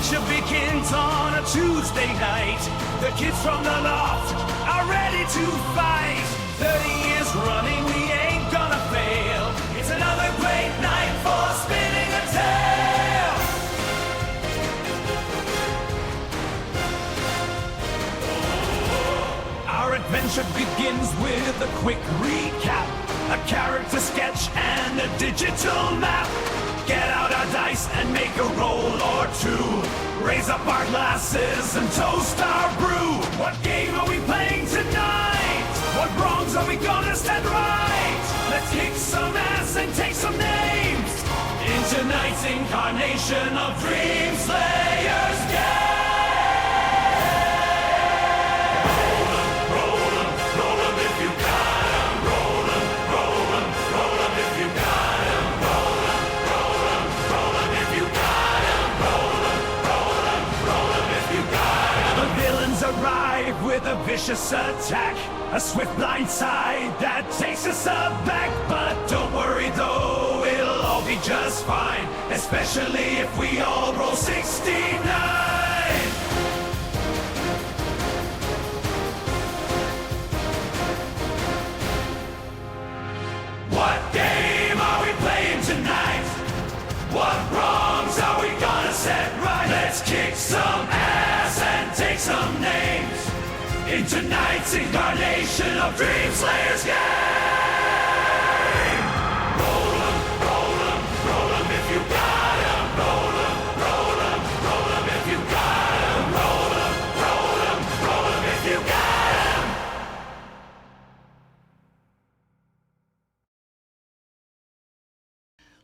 adventure begins on a Tuesday night. The kids from the loft are ready to fight. 30 years running, we ain't gonna fail. It's another great night for spinning a tale. Our adventure begins with a quick recap, a character sketch and a digital map. Get out our dice and make a roll or two. Raise up our glasses and toast our brew. What game are we playing tonight? What wrongs are we gonna set right? Let's kick some ass and take some names in tonight's incarnation of Dream Slayer's game. Arrive with a vicious attack, a swift blindside that takes us aback. But don't worry though, it'll all be just fine, especially if we all roll 69. What game are we playing tonight? What wrongs are we gonna set right? Let's kick some ass and take some names in tonight's incarnation of Dream Slayer's game. Roll 'em, roll 'em, roll 'em if you got 'em. Roll 'em, roll 'em, roll 'em if you got 'em. Roll 'em, roll 'em, roll 'em if you got 'em.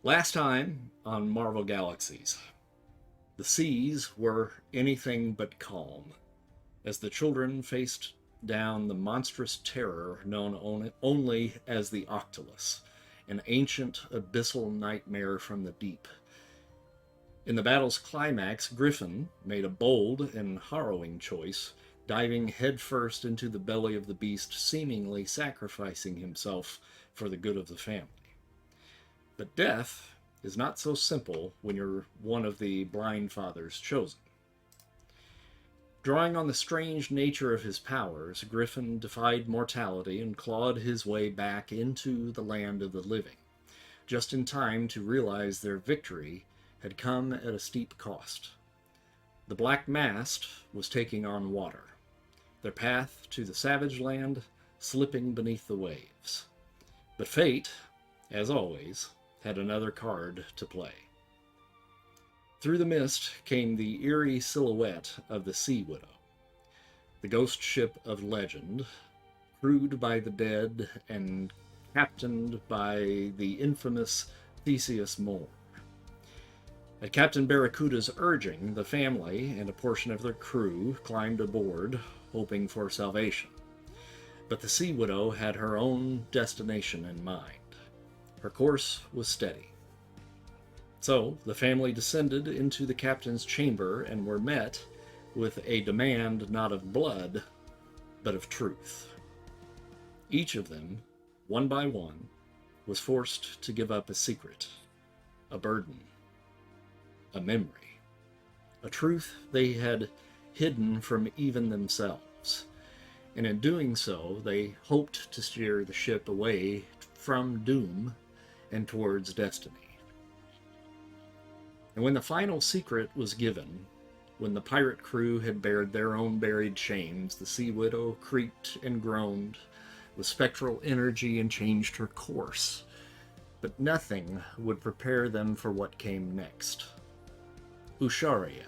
Last time on Marvel Galaxies, the seas were anything but calm as the children faced down the monstrous terror known only as the Octolus, an ancient abyssal nightmare from the deep. In the battle's climax, Griffin made a bold and harrowing choice, diving headfirst into the belly of the beast, seemingly sacrificing himself for the good of the family. But death is not so simple when you're one of the Blindfather's chosen. Drawing on the strange nature of his powers, Griffin defied mortality and clawed his way back into the land of the living, just in time to realize their victory had come at a steep cost. The Black Mast was taking on water, their path to the savage land slipping beneath the waves. But fate, as always, had another card to play. Through the mist came the eerie silhouette of the Sea Widow, the ghost ship of legend, crewed by the dead and captained by the infamous Theseus Moore. At Captain Barracuda's urging, the family and a portion of their crew climbed aboard, hoping for salvation. But the Sea Widow had her own destination in mind. Her course was steady. So the family descended into the captain's chamber and were met with a demand not of blood, but of truth. Each of them, one by one, was forced to give up a secret, a burden, a memory, a truth they had hidden from even themselves. And in doing so, they hoped to steer the ship away from doom and towards destiny. And when the final secret was given, when the pirate crew had bared their own buried shames, the Sea Widow creaked and groaned with spectral energy and changed her course. But nothing would prepare them for what came next. Uxaria,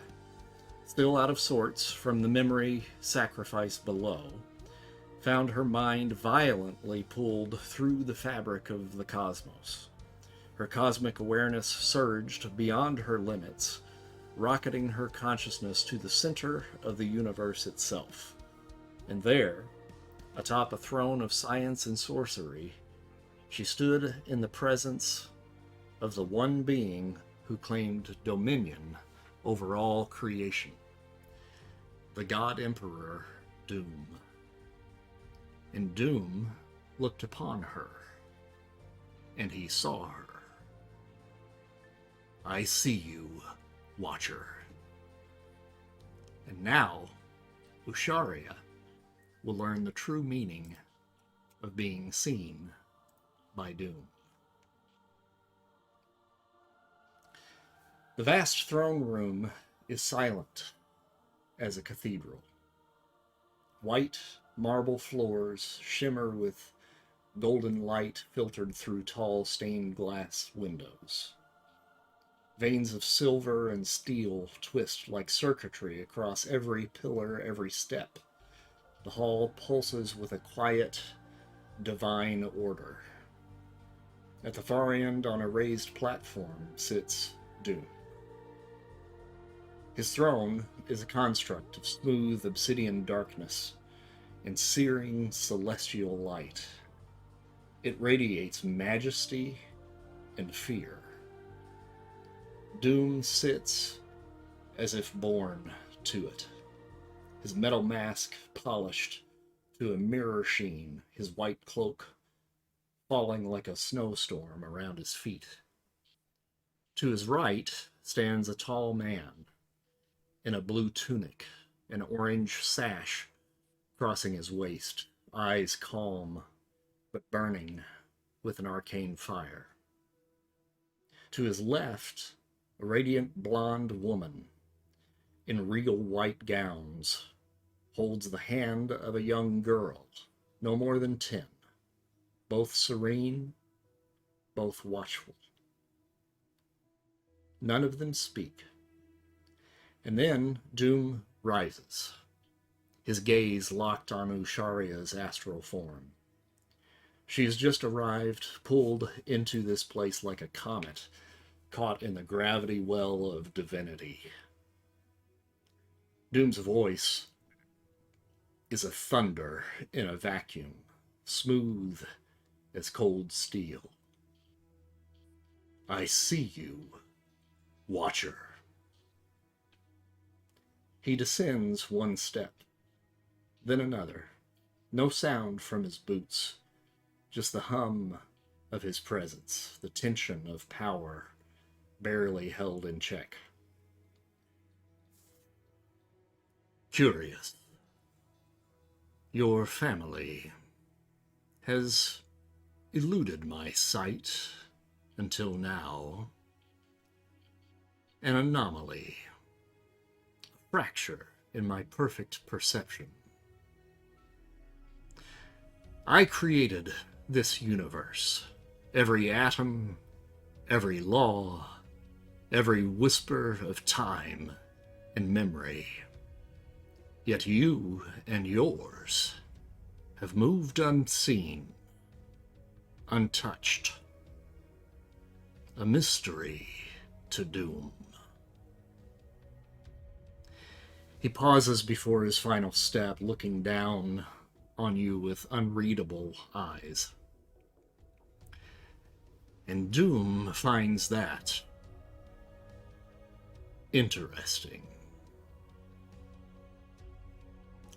still out of sorts from the memory sacrifice below, found her mind violently pulled through the fabric of the cosmos. Her cosmic awareness surged beyond her limits, rocketing her consciousness to the center of the universe itself. And there, atop a throne of science and sorcery, she stood in the presence of the one being who claimed dominion over all creation, the God Emperor Doom. And Doom looked upon her, and he saw her. "I see you, Watcher," And now, Uxaria will learn the true meaning of being seen by Doom. The vast throne room is silent as a cathedral. White marble floors shimmer with golden light filtered through tall stained glass windows. Veins of silver and steel twist like circuitry across every pillar, every step. The hall pulses with a quiet, divine order. At the far end, on a raised platform, sits Doom. His throne is a construct of smooth obsidian darkness and searing celestial light. It radiates majesty and fear. Doom sits as if born to it, his metal mask polished to a mirror sheen, his white cloak falling like a snowstorm around his feet. To his right stands a tall man in a blue tunic, an orange sash crossing his waist, eyes calm but burning with an arcane fire. To his left, a radiant blonde woman in regal white gowns holds the hand of a young girl, no more than 10, both serene, both watchful. None of them speak. And then Doom rises, his gaze locked on Uxaria's astral form. She has just arrived, pulled into this place like a comet, caught in the gravity well of divinity. Doom's voice is a thunder in a vacuum, smooth as cold steel. I see you, Watcher. He descends one step, then another. No sound from his boots, just the hum of his presence, the tension of power barely held in check. Curious. Your family has eluded my sight until now. An anomaly, a fracture in my perfect perception. I created this universe, every atom, every law, every whisper of time and memory. Yet you and yours have moved unseen, untouched. A mystery to Doom. He pauses before his final step, looking down on you with unreadable eyes. And Doom finds that interesting.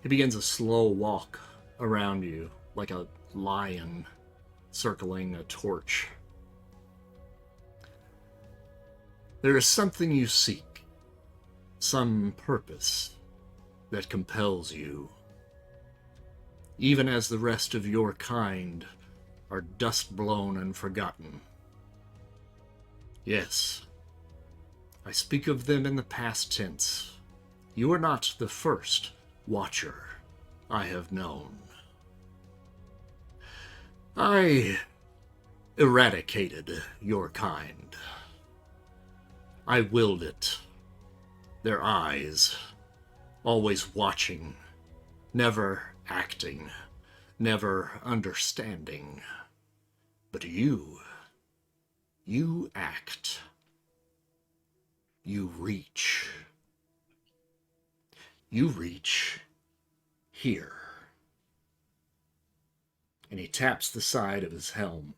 He begins a slow walk around you, like a lion circling a torch. There is something you seek, some purpose that compels you, even as the rest of your kind are dust-blown and forgotten. Yes, I speak of them in the past tense. You are not the first Watcher I have known. I eradicated your kind. I willed it. Their eyes, always watching, never acting, never understanding. But you act. You reach. You reach here. And he taps the side of his helm.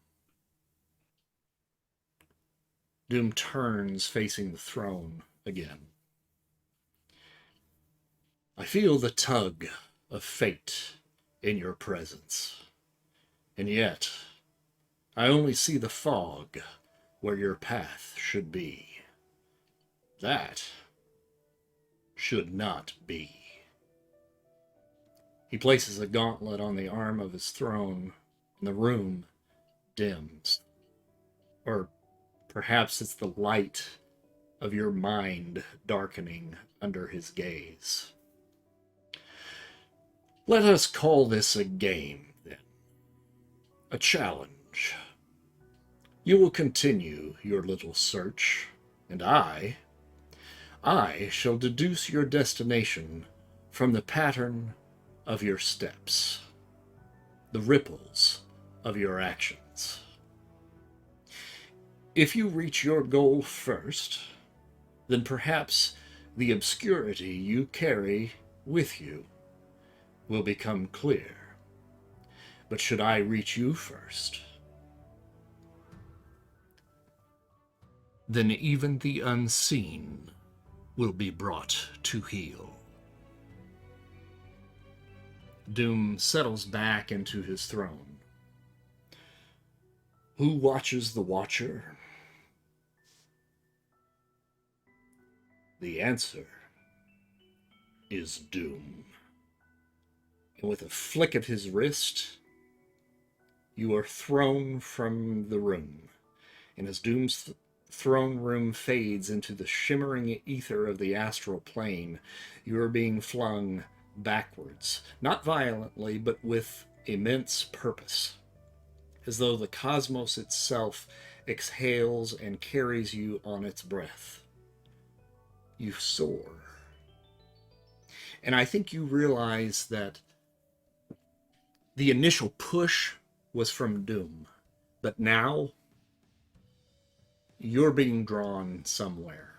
Doom turns, facing the throne again. I feel the tug of fate in your presence. And yet, I only see the fog where your path should be. That should not be. He places a gauntlet on the arm of his throne, and the room dims. Or perhaps it's the light of your mind darkening under his gaze. Let us call this a game, then. A challenge. You will continue your little search, and I shall deduce your destination from the pattern of your steps, the ripples of your actions. If you reach your goal first, then perhaps the obscurity you carry with you will become clear. But should I reach you first, then even the unseen will be brought to heel. Doom settles back into his throne. Who watches the watcher? The answer is Doom. And with a flick of his wrist, you are thrown from the room. And as Doom's throne room fades into the shimmering ether of the astral plane, you are being flung backwards, not violently, but with immense purpose, as though the cosmos itself exhales and carries you on its breath. You soar. And I think you realize that the initial push was from Doom, but now you're being drawn somewhere.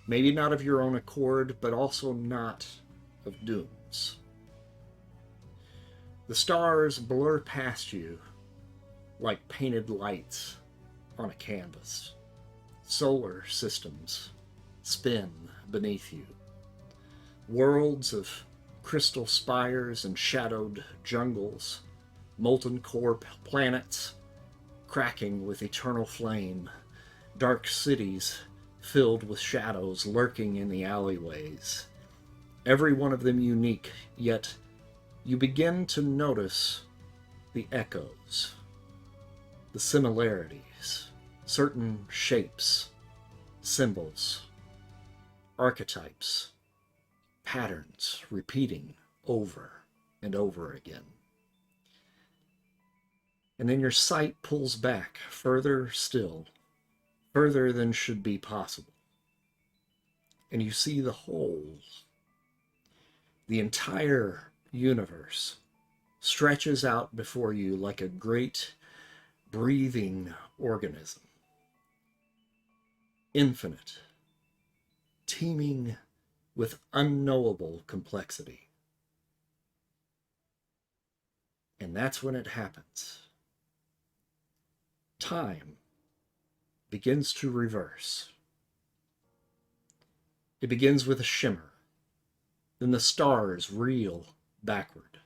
Maybe not of your own accord, but also not of Doom's. The stars blur past you like painted lights on a canvas. Solar systems spin beneath you. Worlds of crystal spires and shadowed jungles, molten core planets cracking with eternal flame, dark cities filled with shadows lurking in the alleyways. Every one of them unique, yet you begin to notice the echoes, the similarities, certain shapes, symbols, archetypes, patterns repeating over and over again. And then your sight pulls back further still, further than should be possible. And you see the whole. The entire universe stretches out before you like a great breathing organism. Infinite, teeming with unknowable complexity. And that's when it happens. Time begins to reverse. It begins with a shimmer. Then the stars reel backward.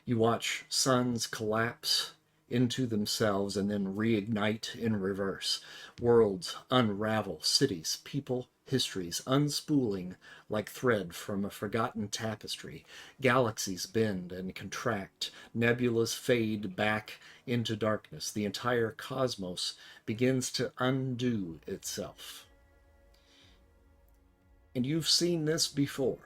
You watch suns collapse into themselves and then reignite in reverse. Worlds unravel, cities, people, histories unspooling like thread from a forgotten tapestry. Galaxies bend and contract. Nebulas fade back into darkness. The entire cosmos begins to undo itself. And you've seen this before.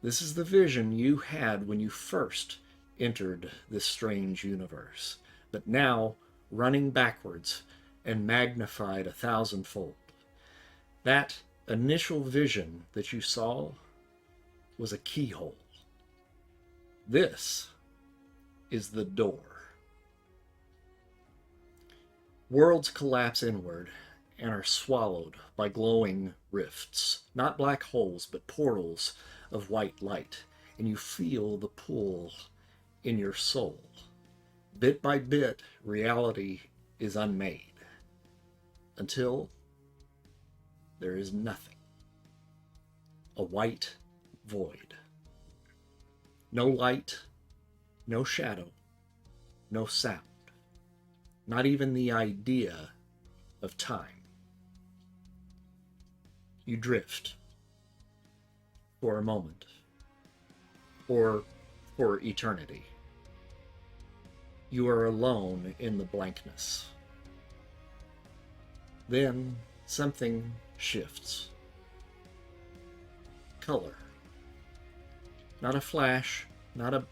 This is the vision you had when you first entered this strange universe, but now running backwards and magnified 1,000-fold. That initial vision that you saw was a keyhole. This is the door. Worlds collapse inward and are swallowed by glowing rifts, not black holes, but portals of white light, and you feel the pull in your soul. Bit by bit, reality is unmade until there is nothing. A white void. No light, no shadow, no sound, not even the idea of time. You drift for a moment, or for eternity. You are alone in the blankness. Then something shifts. Color. Not a flash, not a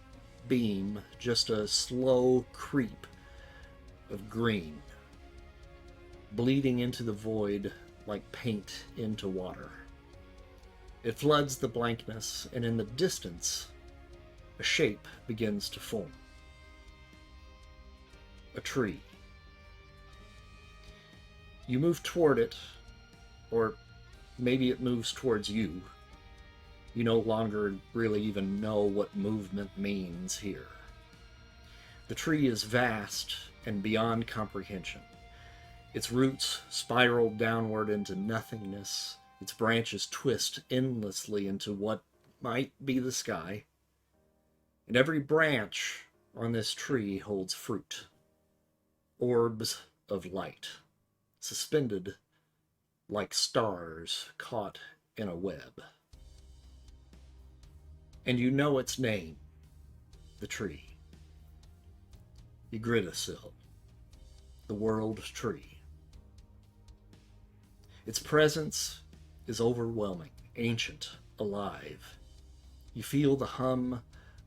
beam, just a slow creep of green, bleeding into the void like paint into water. It floods the blankness, and in the distance, a shape begins to form. A tree. You move toward it, or maybe it moves towards you. You no longer really even know what movement means here. The tree is vast and beyond comprehension. Its roots spiral downward into nothingness. Its branches twist endlessly into what might be the sky. And every branch on this tree holds fruit. Orbs of light, suspended like stars caught in a web. And you know its name, the tree. Yggdrasil, the world tree. Its presence is overwhelming, ancient, alive. You feel the hum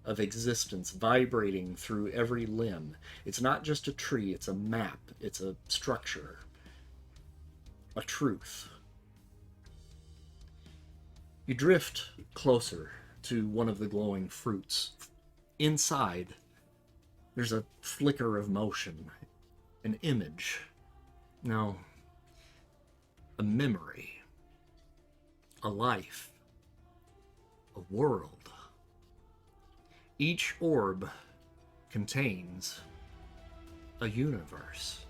of existence vibrating through every limb. It's not just a tree, it's a map, it's a structure, a truth. You drift closer to one of the glowing fruits. Inside, there's a flicker of motion, an image, no, a memory, a life, a world. Each orb contains a universe.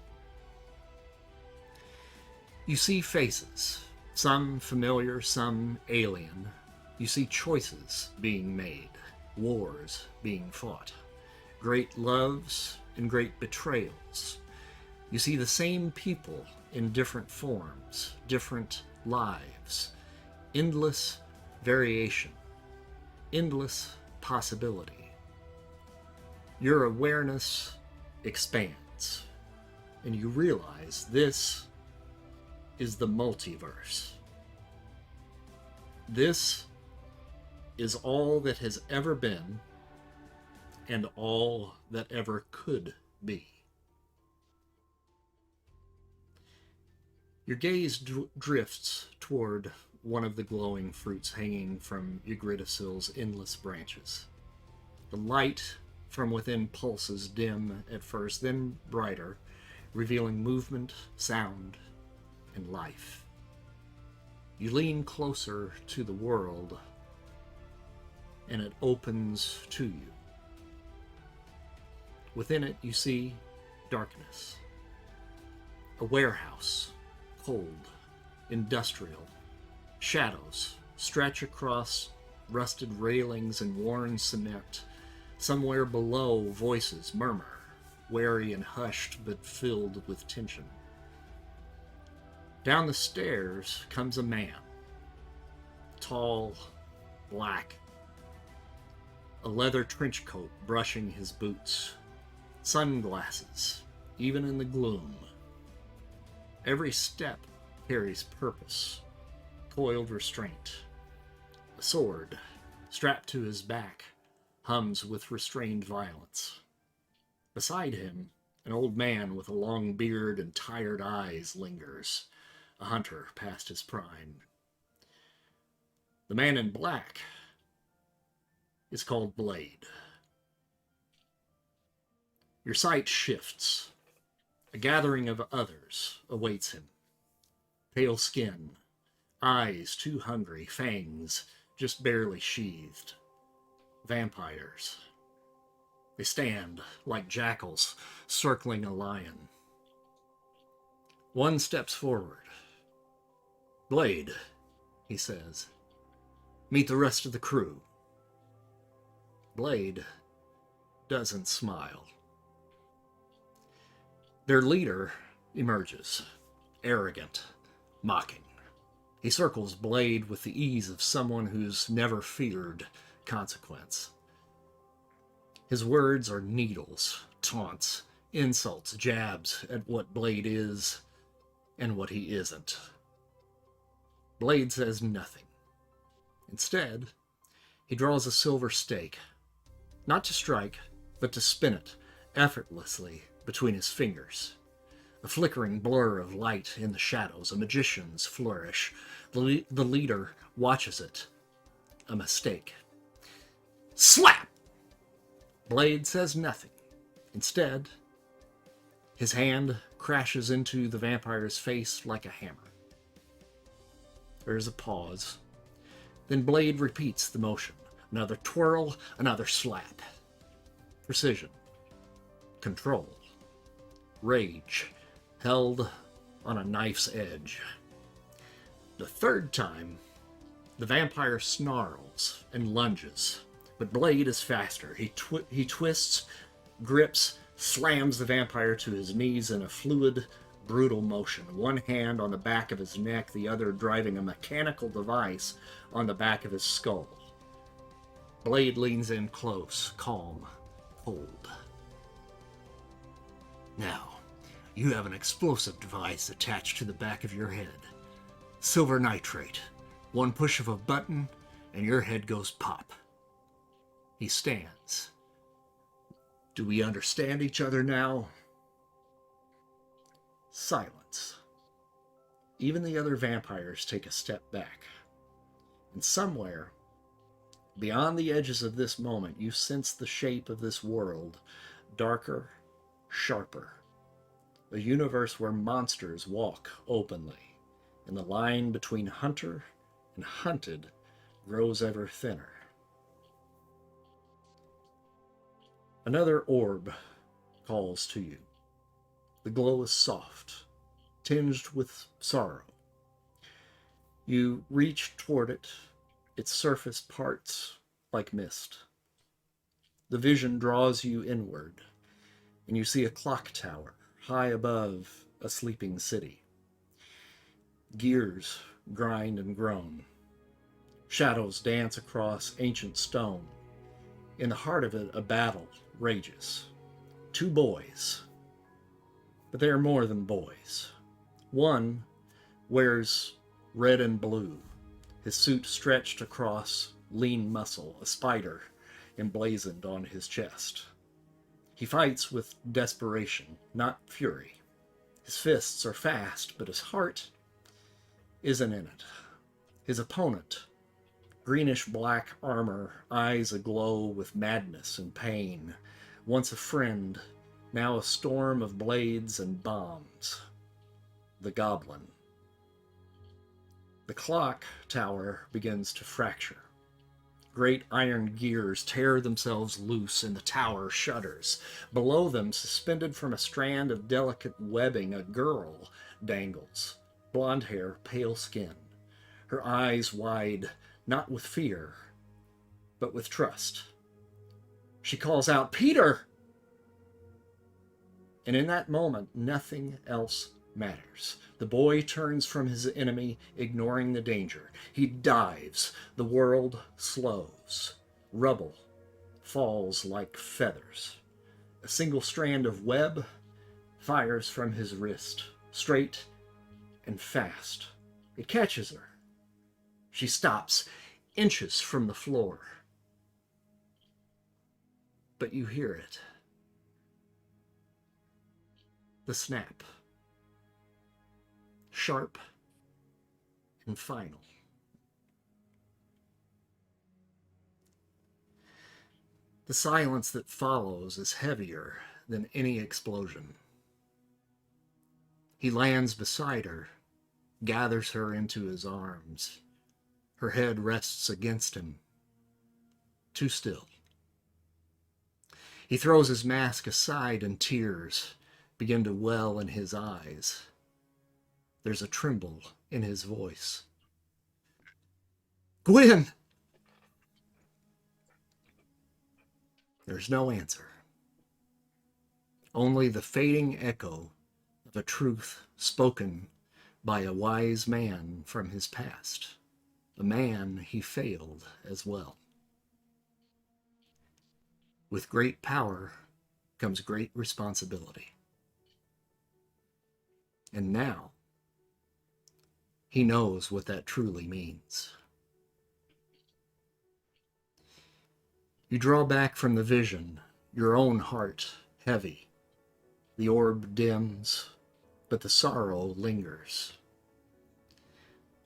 You see faces, some familiar, some alien. You see choices being made, wars being fought, great loves and great betrayals. You see the same people in different forms, different lives, endless variation, endless possibility. Your awareness expands, and you realize this is the multiverse. This is all that has ever been and all that ever could be. Your gaze drifts toward one of the glowing fruits hanging from Yggdrasil's endless branches. The light from within pulses dim at first, then brighter, revealing movement, sound, and life. You lean closer to the world, and it opens to you. Within it, you see darkness. A warehouse, cold, industrial. Shadows stretch across rusted railings and worn cement. Somewhere below, voices murmur, wary and hushed but filled with tension. Down the stairs comes a man. Tall, black. A leather trench coat brushing his boots. Sunglasses, even in the gloom. Every step carries purpose, coiled restraint. A sword, strapped to his back, hums with restrained violence. Beside him, an old man with a long beard and tired eyes lingers, a hunter past his prime. The man in black is called Blade. Your sight shifts. A gathering of others awaits him. Pale skin, eyes too hungry, fangs just barely sheathed. Vampires. They stand like jackals circling a lion. One steps forward. "Blade," he says, "meet the rest of the crew." Blade doesn't smile. Their leader emerges, arrogant, mocking. He circles Blade with the ease of someone who's never feared consequence. His words are needles, taunts, insults, jabs at what Blade is and what he isn't. Blade says nothing. Instead, he draws a silver stake, not to strike, but to spin it effortlessly between his fingers. A flickering blur of light in the shadows, a magician's flourish. The leader watches it. A mistake. Slap! Blade says nothing. Instead, his hand crashes into the vampire's face like a hammer. There is a pause. Then Blade repeats the motion. Another twirl, another slap. Precision. Control. Rage. Held on a knife's edge. The third time, the vampire snarls and lunges, but Blade is faster. He twists, grips, slams the vampire to his knees in a fluid, brutal motion, one hand on the back of his neck, the other driving a mechanical device on the back of his skull. Blade leans in close, calm, cold. Now, you have an explosive device attached to the back of your head. Silver nitrate. One push of a button, and your head goes pop. He stands. Do we understand each other now? Silence. Even the other vampires take a step back. And somewhere, beyond the edges of this moment, you sense the shape of this world, darker, sharper. A universe where monsters walk openly, and the line between hunter and hunted grows ever thinner. Another orb calls to you. The glow is soft, tinged with sorrow. You reach toward it, its surface parts like mist. The vision draws you inward, and you see a clock tower high above a sleeping city. Gears grind and groan. Shadows dance across ancient stone. In the heart of it, a battle rages. Two boys. But they are more than boys. One wears red and blue, his suit stretched across lean muscle, a spider emblazoned on his chest. He fights with desperation, not fury. His fists are fast, but his heart isn't in it. His opponent, greenish-black armor, eyes aglow with madness and pain. Once a friend, now a storm of blades and bombs. The Goblin. The clock tower begins to fracture. Great iron gears tear themselves loose and the tower shudders. Below them, suspended from a strand of delicate webbing, a girl dangles. Blonde hair, pale skin. Her eyes wide, not with fear, but with trust. She calls out, "Peter!" And in that moment, nothing else matters. The boy turns from his enemy, ignoring the danger. He dives. The world slows. Rubble falls like feathers. A single strand of web fires from his wrist, straight and fast. It catches her. She stops, inches from the floor. But you hear it. The snap. Sharp and final. The silence that follows is heavier than any explosion. He lands beside her, gathers her into his arms. Her head rests against him, too still. He throws his mask aside and tears begin to well in his eyes. There's a tremble in his voice. "Gwen!" There's no answer. Only the fading echo of a truth spoken by a wise man from his past, a man he failed as well. With great power comes great responsibility. And now, he knows what that truly means. You draw back from the vision, your own heart heavy. The orb dims, but the sorrow lingers.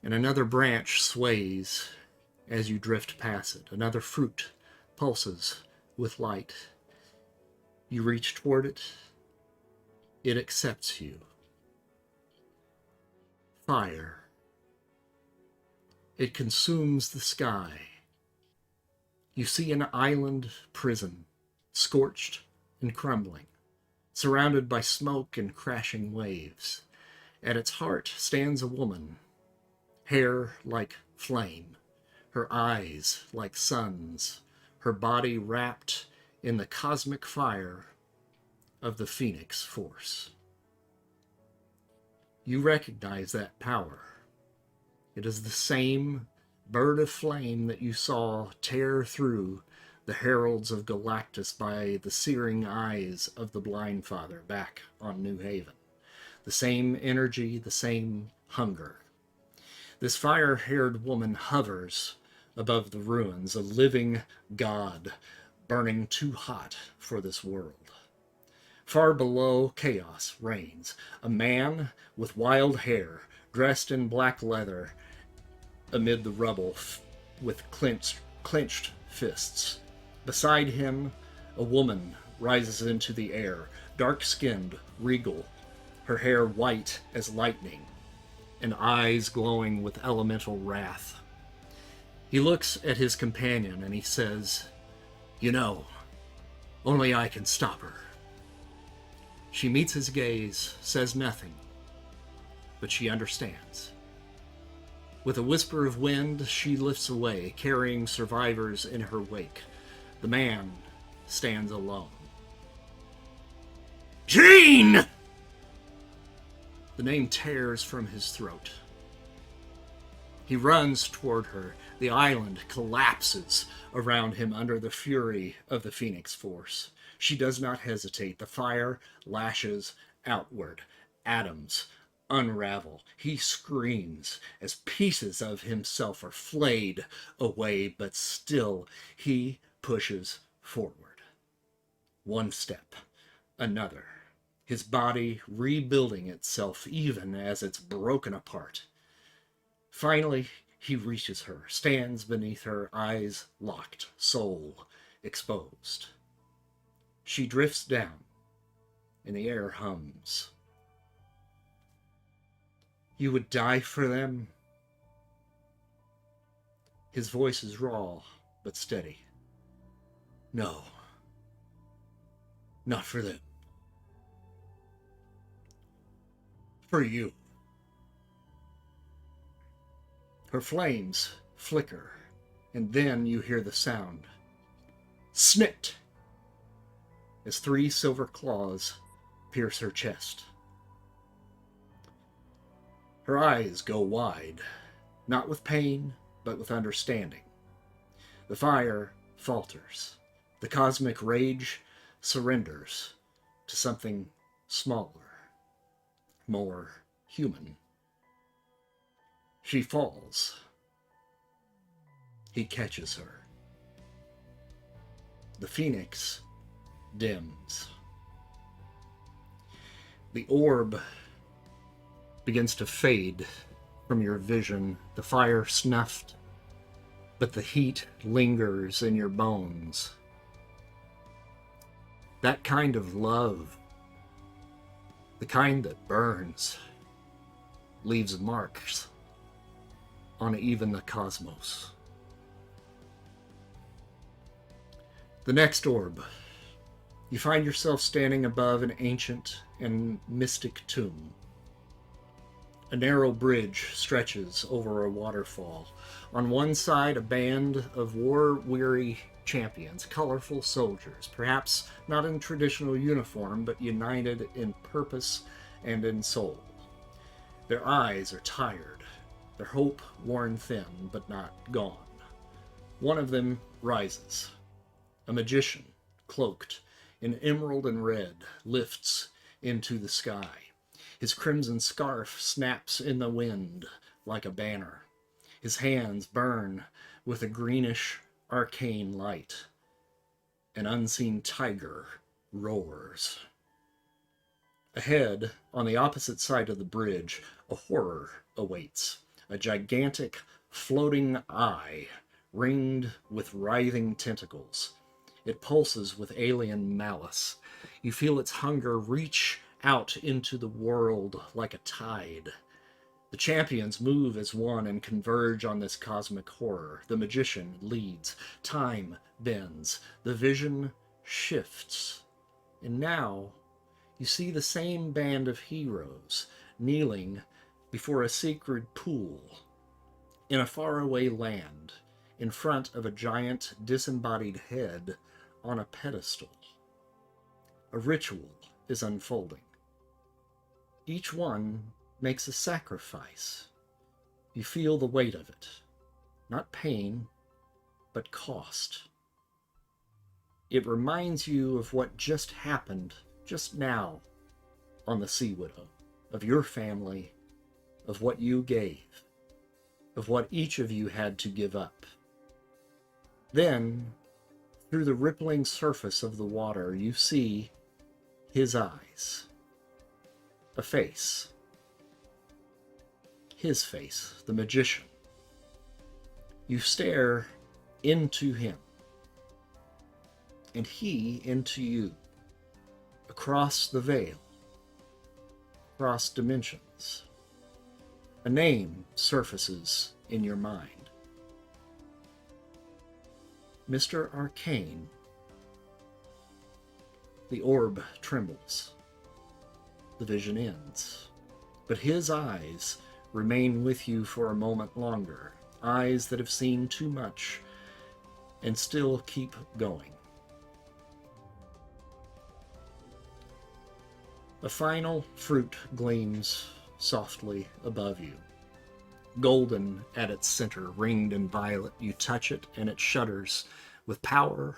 And another branch sways as you drift past it. Another fruit pulses with light. You reach toward it. It accepts you. Fire. It consumes the sky. You see an island prison, scorched and crumbling, surrounded by smoke and crashing waves. At its heart stands a woman, hair like flame, her eyes like suns, her body wrapped in the cosmic fire of the Phoenix Force. You recognize that power. It is the same bird of flame that you saw tear through the heralds of Galactus by the searing eyes of the Blindfather back on New Haven. The same energy, the same hunger. This fire-haired woman hovers above the ruins, a living god burning too hot for this world. Far below, chaos reigns. A man with wild hair, dressed in black leather, amid the rubble with clenched fists. Beside him, a woman rises into the air, dark-skinned, regal, her hair white as lightning, and eyes glowing with elemental wrath. He looks at his companion and he says, "You know, only I can stop her." She meets his gaze, says nothing, but she understands. With a whisper of wind, she lifts away, carrying survivors in her wake. The man stands alone. "Jean!" The name tears from his throat. He runs toward her. The island collapses around him under the fury of the Phoenix Force. She does not hesitate. The fire lashes outward. Atoms unravel. He screams as pieces of himself are flayed away, but still he pushes forward. One step, another, his body rebuilding itself even as it's broken apart. Finally, he reaches her, stands beneath her, eyes locked, soul exposed. She drifts down, and the air hums. "You would die for them?" His voice is raw, but steady. "No, not for them. For you." Her flames flicker, and then you hear the sound. Snit! As 3 silver claws pierce her chest. Her eyes go wide, not with pain, but with understanding. The fire falters. The cosmic rage surrenders to something smaller, more human. She falls. He catches her. The phoenix dims. The orb begins to fade from your vision, the fire snuffed, but the heat lingers in your bones. That kind of love, the kind that burns, leaves marks on even the cosmos. The next orb, you find yourself standing above an ancient and mystic tomb. A narrow bridge stretches over a waterfall. On one side, a band of war-weary champions, colorful soldiers, perhaps not in traditional uniform, but united in purpose and in soul. Their eyes are tired, their hope worn thin, but not gone. One of them rises. A magician, cloaked in emerald and red, lifts into the sky. His crimson scarf snaps in the wind like a banner. His hands burn with a greenish, arcane light. An unseen tiger roars. Ahead, on the opposite side of the bridge, a horror awaits. A gigantic, floating eye, ringed with writhing tentacles. It pulses with alien malice. You feel its hunger reach out into the world like a tide. The champions move as one and converge on this cosmic horror. The magician leads. Time bends. The vision shifts. And now you see the same band of heroes kneeling before a sacred pool in a faraway land in front of a giant disembodied head on a pedestal. A ritual is unfolding. Each one makes a sacrifice. You feel the weight of it. Not pain, but cost. It reminds you of what just happened just now on the Sea Widow, of your family, of what you gave, of what each of you had to give up. Then, through the rippling surface of the water, you see his eyes. A face. His face, the magician. You stare into him, and he into you, across the veil, across dimensions. A name surfaces in your mind. Mr. Arcane. The orb trembles. The vision ends. But his eyes remain with you for a moment longer. Eyes that have seen too much and still keep going. A final fruit gleams softly above you. Golden at its center, ringed in violet. You touch it and it shudders with power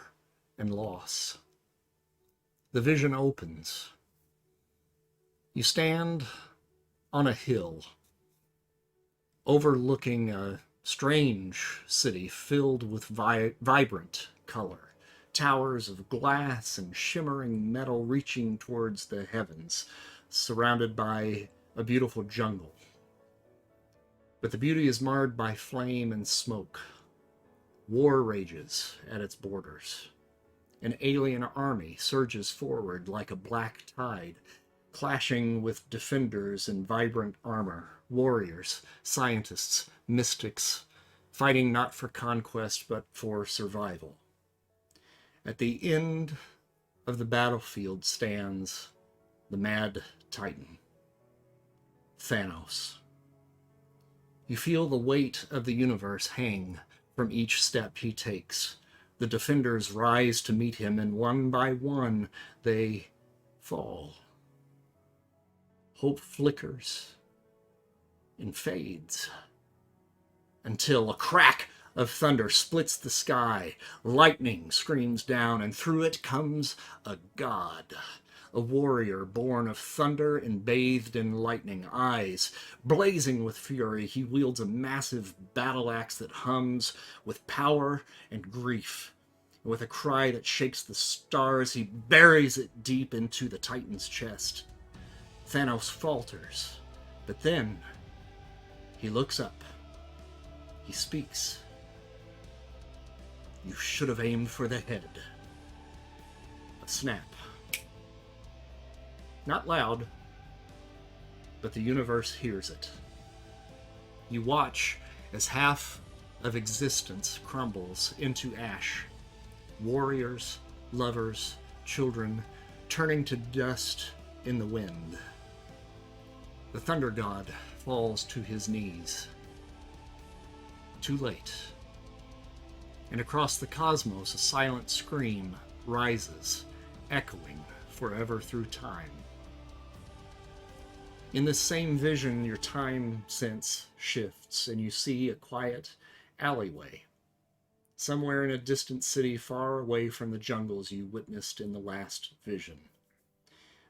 and loss. The vision opens. You stand on a hill, overlooking a strange city filled with vibrant color. Towers of glass and shimmering metal reaching towards the heavens, surrounded by a beautiful jungle. But the beauty is marred by flame and smoke. War rages at its borders. An alien army surges forward like a black tide, clashing with defenders in vibrant armor, warriors, scientists, mystics, fighting not for conquest but for survival. At the end of the battlefield stands the Mad Titan, Thanos. You feel the weight of the universe hang from each step he takes. The defenders rise to meet him, and one by one they fall. Hope flickers and fades until a crack of thunder splits the sky. Lightning screams down, and through it comes a god. A warrior born of thunder and bathed in lightning. Eyes blazing with fury, he wields a massive battle axe that hums with power and grief. With a cry that shakes the stars, he buries it deep into the Titan's chest. Thanos falters, but then he looks up. He speaks. You should have aimed for the head. A snap. Not loud, but the universe hears it. You watch as half of existence crumbles into ash. Warriors, lovers, children, turning to dust in the wind. The Thunder God falls to his knees. Too late. And across the cosmos, a silent scream rises, echoing forever through time. In this same vision, your time sense shifts, and you see a quiet alleyway, somewhere in a distant city far away from the jungles you witnessed in the last vision.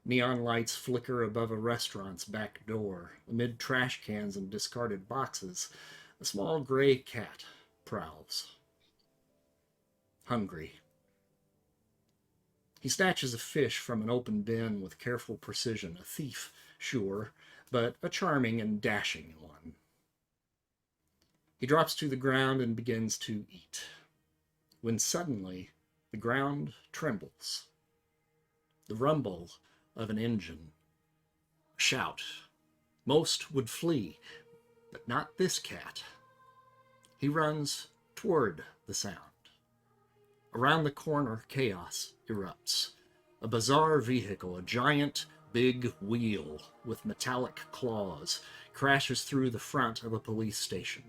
Neon lights flicker above a restaurant's back door. Amid trash cans and discarded boxes, a small gray cat prowls, hungry. He snatches a fish from an open bin with careful precision, a thief, sure, but a charming and dashing one. He drops to the ground and begins to eat, when suddenly the ground trembles. The rumble of an engine. A shout. Most would flee, but not this cat. He runs toward the sound. Around the corner, chaos erupts. A bizarre vehicle, a giant big wheel with metallic claws, crashes through the front of a police station.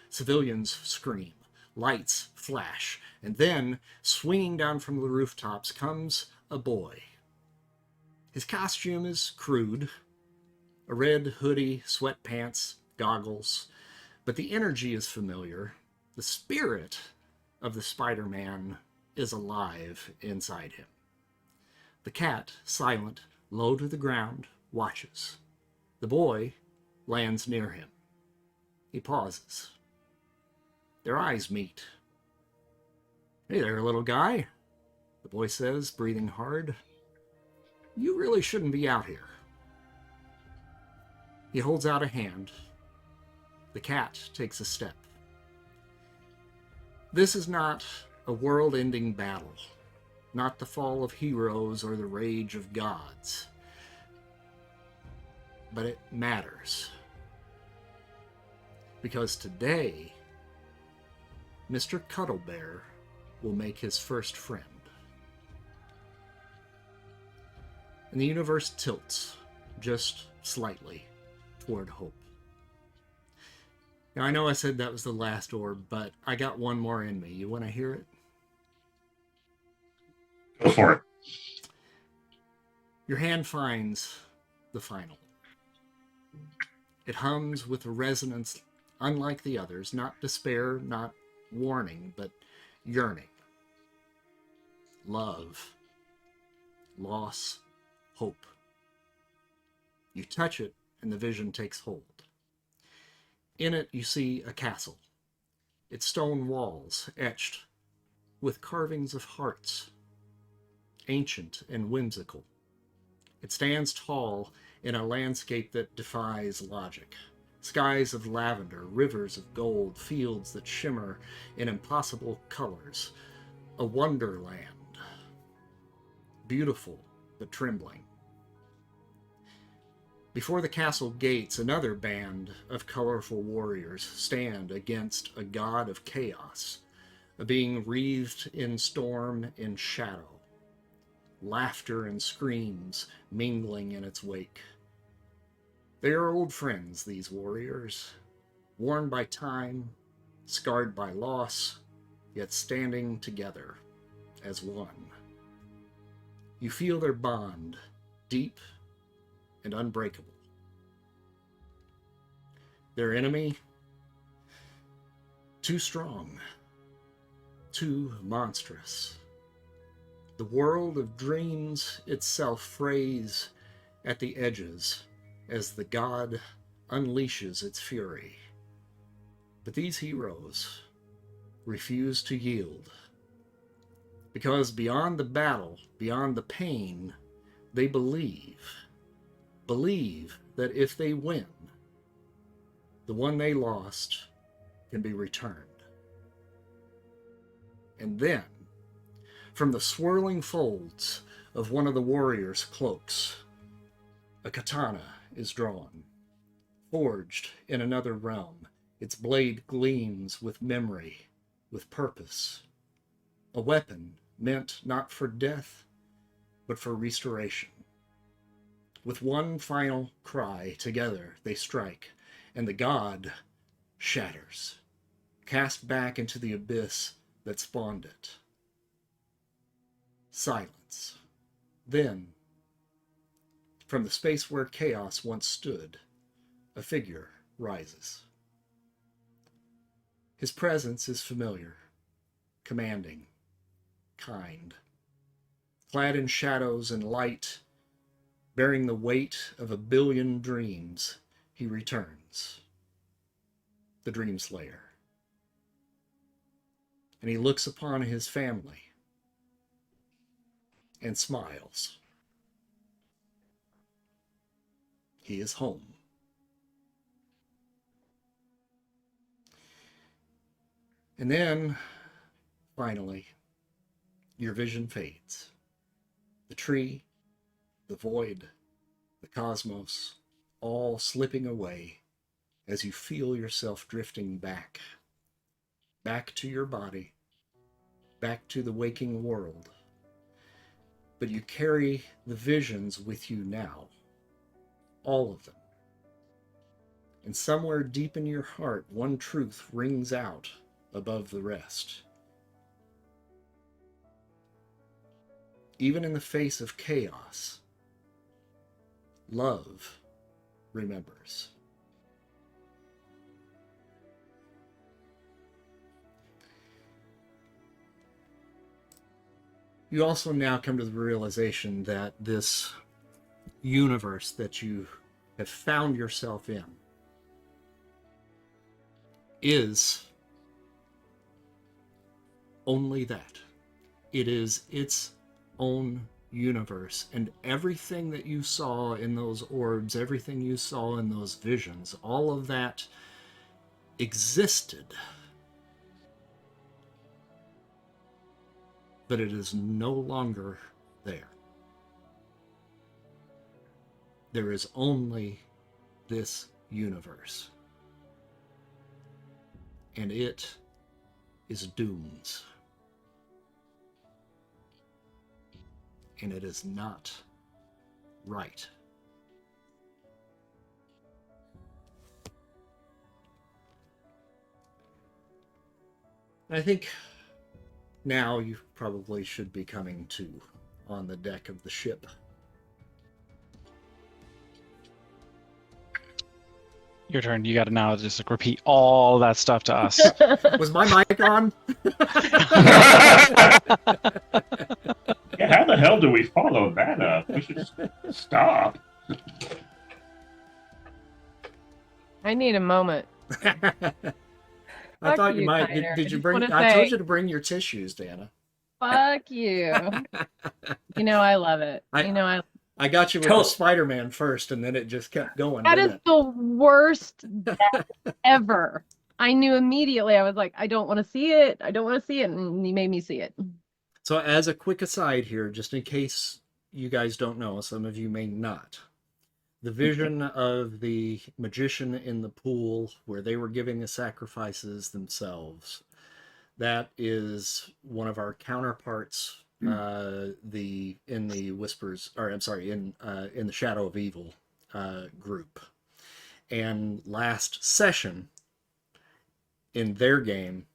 Civilians scream. Lights flash. And then, swinging down from the rooftops, comes a boy. His costume is crude. A red hoodie, sweatpants, goggles. But the energy is familiar. The spirit of the Spider-Man is alive inside him. The cat, silent, low to the ground, watches. The boy lands near him. He pauses. Their eyes meet. "Hey there, little guy," the boy says, breathing hard. "You really shouldn't be out here." He holds out a hand. The cat takes a step. This is not a world-ending battle, not the fall of heroes or the rage of gods. But it matters. Because today, Mr. Cuddlebear will make his first friend. And the universe tilts, just slightly, toward hope. Now, I know I said that was the last orb, but I got one more in me. You want to hear it? Go for it. Your hand finds the final. It hums with a resonance unlike the others, not despair, not warning, but yearning. Love, loss, hope. You touch it, and the vision takes hold. In it, you see a castle. Its stone walls etched with carvings of hearts, ancient and whimsical. It stands tall in a landscape that defies logic. Skies of lavender, rivers of gold, fields that shimmer in impossible colors. A wonderland. Beautiful, but trembling. Before the castle gates, another band of colorful warriors stand against a god of chaos, a being wreathed in storm and shadow. Laughter and screams mingling in its wake. They are old friends, these warriors, worn by time, scarred by loss, yet standing together as one. You feel their bond, deep and unbreakable. Their enemy, too strong, too monstrous. The world of dreams itself frays at the edges as the god unleashes its fury. But these heroes refuse to yield, because beyond the battle, beyond the pain, they believe that if they win, the one they lost can be returned. And then, from the swirling folds of one of the warriors' cloaks, a katana is drawn, forged in another realm. Its blade gleams with memory, with purpose. A weapon meant not for death, but for restoration. With one final cry, together they strike, and the god shatters, cast back into the abyss that spawned it. Silence. Then, From the space where chaos once stood, a figure rises. His presence is familiar, commanding, kind. Clad in shadows and light, bearing the weight of 1,000,000,000 dreams, he returns. The Dream Slayer. And he looks upon his family and smiles. He is home. And then, finally, your vision fades. The tree, the void, the cosmos, all slipping away as you feel yourself drifting back to your body, back to the waking world. But you carry the visions with you now, all of them. And somewhere deep in your heart, one truth rings out above the rest. Even in the face of chaos, love remembers. You also now come to the realization that this universe that you have found yourself in is only that. It is its own universe, and everything that you saw in those orbs, everything you saw in those visions, all of that existed. But it is no longer there. There is only this universe. And it is Doom's. And it is not right. I think now you probably should be coming to on the deck of the ship. Your turn. You got to now just like repeat all that stuff to us. Was my mic on? Yeah, how the hell do we follow that up? We should stop. I need a moment. I thought you you, might. Tyler. Did you I bring? just I wanna told say- you to bring your tissues, Dana. Fuck you. You know I love it. I got you with the Spider-Man first, and then it just kept going. That didn't is it? the worst death ever. I knew immediately. I was like, I don't want to see it. I don't want to see it. And he made me see it. So, as a quick aside here, just in case you guys don't know, some of you may not. The vision of the magician in the pool where they were giving the sacrifices themselves, that is one of our counterparts, in the Whispers, or I'm sorry, in the Shadow of Evil group. And last session, in their game,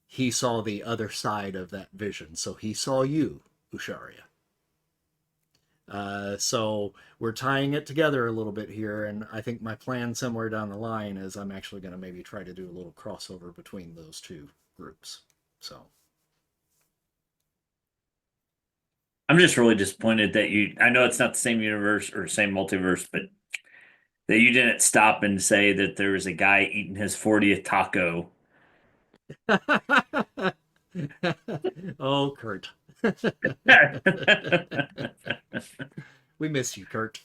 he saw the other side of that vision. So he saw you, Uxaria. So we're tying it together a little bit here, and I think my plan somewhere down the line is I'm actually going to maybe try to do a little crossover between those two groups. So I'm just really disappointed that I know it's not the same universe or same multiverse, but that you didn't stop and say that there was a guy eating his 40th taco. Oh, Kurt. We miss you, Kurt.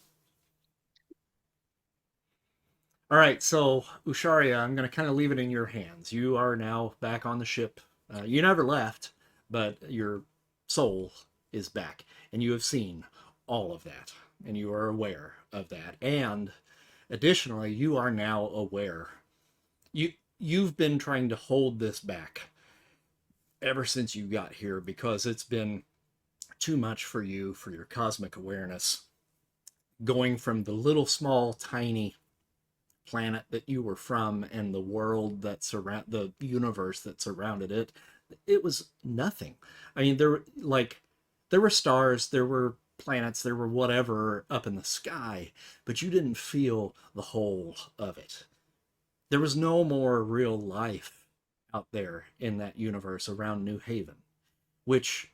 All right, so Uxaria, I'm going to kind of leave it in your hands. You are now back on the ship. You never left, but your soul is back, and you have seen all of that, and you are aware of that. And additionally, you are now aware. You've been trying to hold this back ever since you got here because it's been too much for you, for your cosmic awareness, going from the little small tiny planet that you were from and the world that the universe that surrounded it. It was nothing. I mean, there were stars, there were planets, there were whatever up in the sky, but you didn't feel the whole of it. There was no more real life out there in that universe around New Haven, which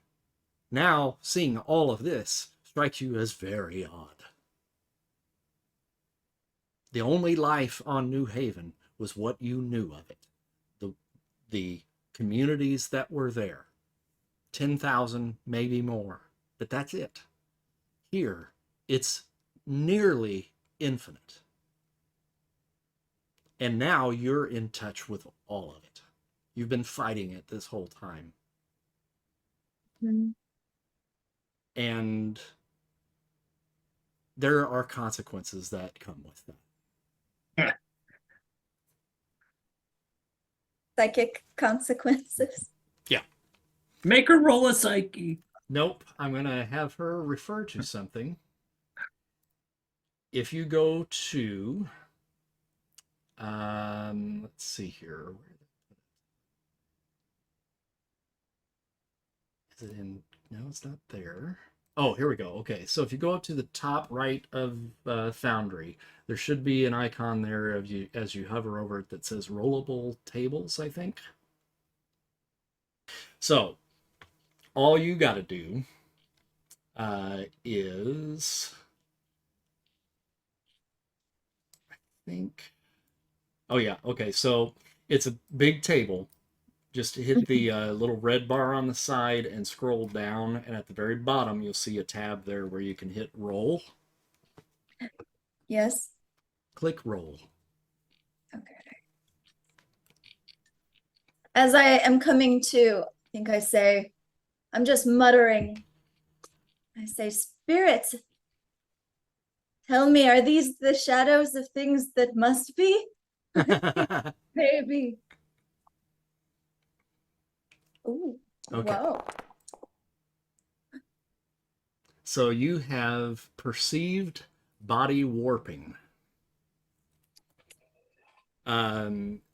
now, seeing all of this, strikes you as very odd. The only life on New Haven was what you knew of it. The communities that were there. 10,000, maybe more. But that's it. Here, it's nearly infinite. And now you're in touch with all of it. You've been fighting it this whole time. Mhm. And there are consequences that come with that. Psychic consequences. Yeah. Make her roll a psyche. Nope. I'm going to have her refer to something. If you go to, let's see here. Is it in? No, it's not there. Oh, here we go. Okay, so if you go up to the top right of Foundry, there should be an icon there of you as you hover over it that says rollable tables, I think. So, all you got to do is, I think, oh yeah, okay, so it's a big table. Just hit the little red bar on the side and scroll down, and at the very bottom you'll see a tab there where you can hit roll. Yes. Click roll. Okay. As I am coming to, I think I say, I'm just muttering. I say, spirits, tell me, are these the shadows of things that must be? Maybe. Ooh, Okay. wow. So you have perceived body warping.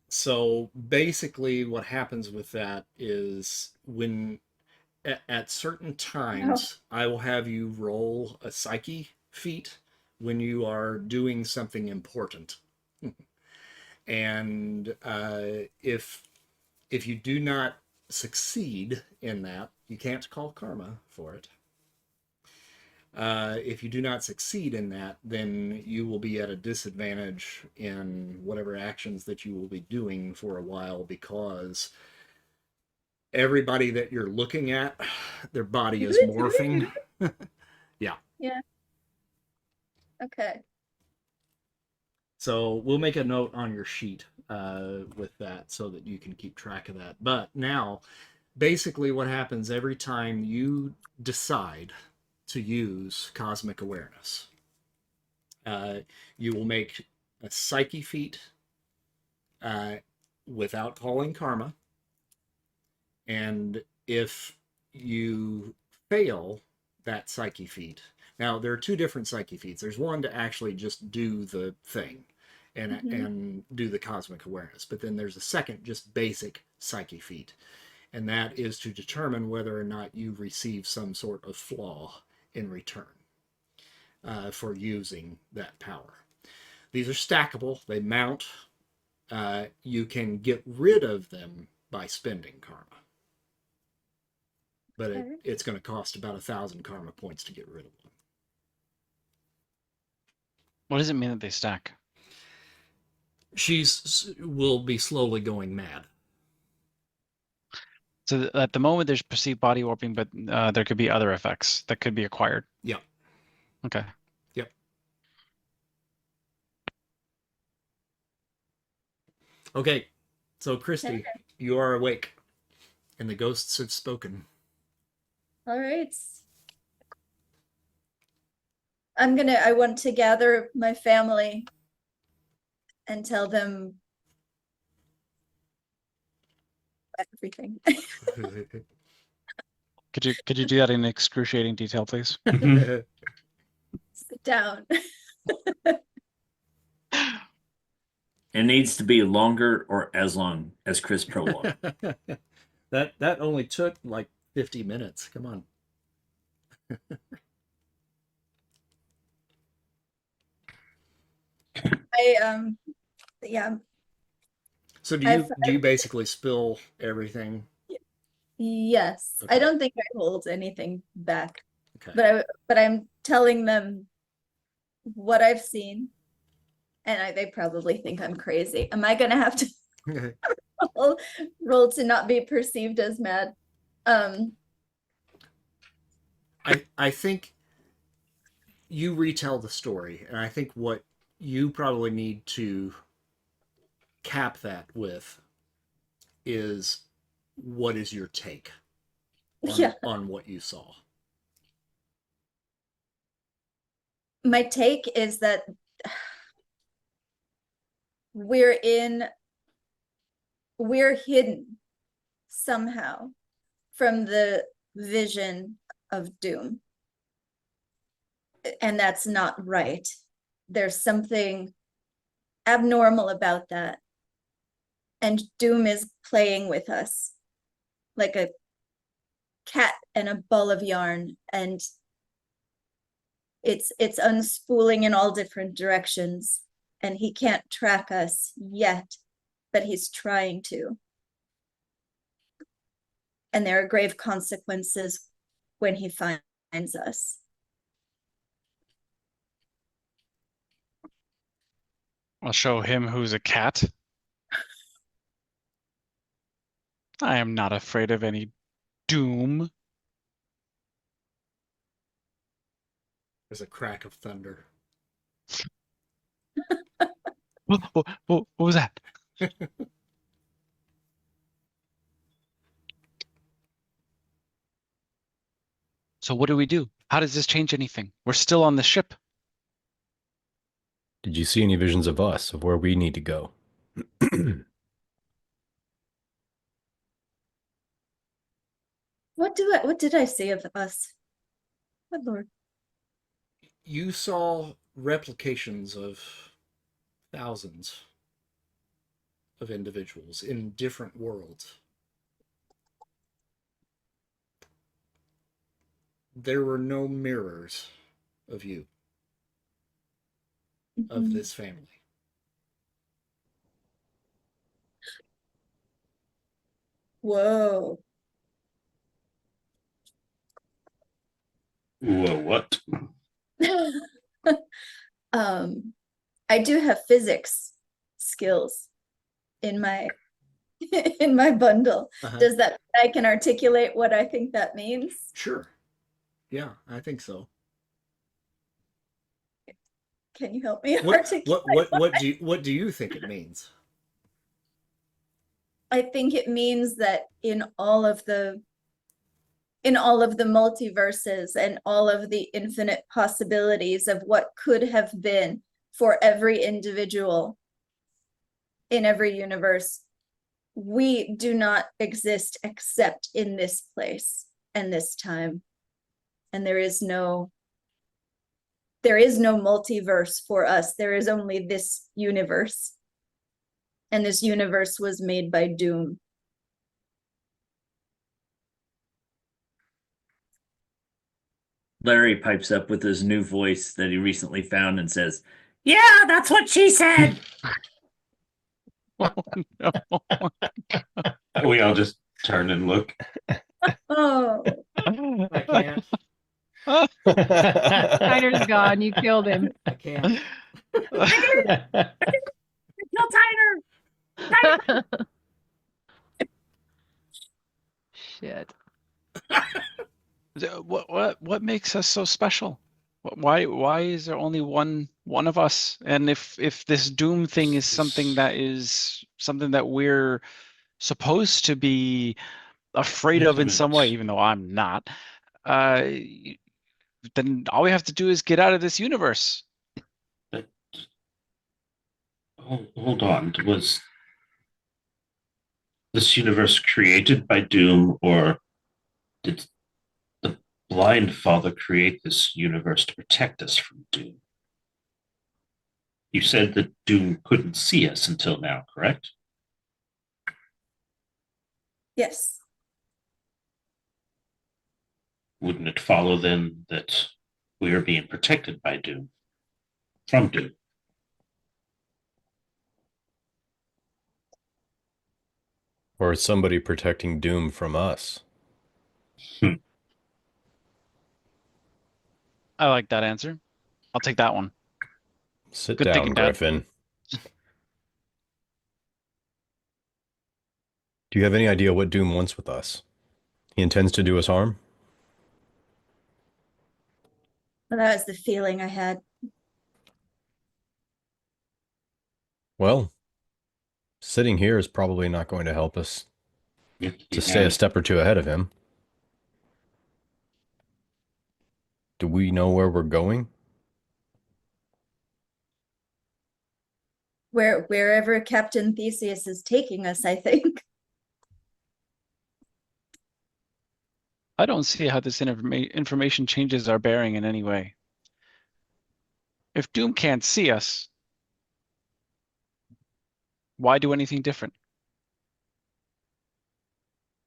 So basically what happens with that is when at certain times I will have you roll a psyche feat when you are doing something important. And if you do not succeed in that, you can't call karma for it. If you do not succeed in that, then you will be at a disadvantage in whatever actions that you will be doing for a while, because everybody that you're looking at, their body is morphing. Yeah. Yeah. Okay. So we'll make a note on your sheet with that so that you can keep track of that. But now, basically what happens every time you decide to use cosmic awareness, you will make a psyche feat without calling karma. And if you fail that psyche feat, now there are two different psyche feats. There's one to actually just do the thing and do the cosmic awareness, but then there's a second just basic psyche feat, and that is to determine whether or not you receive some sort of flaw in return for using that power. These are stackable. They mount. You can get rid of them by spending karma, but it's going to cost about 1,000 karma points to get rid of them. What does it mean that they stack? Will be slowly going mad. So at the moment there's perceived body warping, but there could be other effects that could be acquired. Yep. Okay. Yep. Okay. So Christy, you are awake, and the ghosts have spoken. All right. I want to gather my family and tell them everything. Could you do that in excruciating detail, please? Sit down. It needs to be longer or as long as Chris prologue. That only took like 50 minutes. Come on. Yeah. So I've do you basically spill everything? Yes. I Okay. don't think I hold anything back, Okay. but I'm telling them what I've seen, and they probably think I'm crazy. Am I gonna have to roll to not be perceived as mad? Um, I think you retell the story, and I think what you probably need to cap that with is what is your take yeah. on what you saw. My take is that we're hidden somehow from the vision of doom. And that's not right. There's something abnormal about that. And doom is playing with us like a cat and a ball of yarn, and it's unspooling in all different directions, and he can't track us yet, but he's trying to. And there are grave consequences when he finds us. I'll show him who's a cat. I am not afraid of any doom. There's a crack of thunder. What was that? So what do we do? How does this change anything? We're still on the ship. Did you see any visions of us, of where we need to go? What did I see of us? Good Lord. You saw replications of thousands of individuals in different worlds. There were no mirrors of you, of this family. Whoa. Whoa, what? I do have physics skills in my in my bundle. Uh-huh. Does that mean I can articulate what I think that means? Sure. Yeah, I think so. Can you help me What articulate? what do you think it means? I think it means that in all of the multiverses and all of the infinite possibilities of what could have been for every individual in every universe, we do not exist except in this place and this time. And there is no multiverse for us. There is only this universe. And this universe was made by doom. Larry pipes up with his new voice that he recently found and says, "Yeah, that's what she said." Oh, no. We all just turn and look. Oh, I can't. Tyner's gone. You killed him. I can't. No, Tyner. Shit. What makes us so special? Why is there only one of us? And if this doom thing is something that we're supposed to be afraid of in some way, even though I'm not, then all we have to do is get out of this universe. Hold on. Was this universe created by Doom, or did the Blindfather create this universe to protect us from Doom? You said that Doom couldn't see us until now, correct? yes. Wouldn't it follow then that we are being protected by Doom, from Doom? Or is somebody protecting Doom from us? I like that answer. I'll take that one. Sit Good down, thinking, Dad. Griffin. Do you have any idea what Doom wants with us? He intends to do us harm? Well, that was the feeling I had. Well, sitting here is probably not going to help us to stay a Yeah. step or two ahead of him. Do we know where we're going? Wherever Captain Theseus is taking us, I think. I don't see how this information changes our bearing in any way. If Doom can't see us, why do anything different?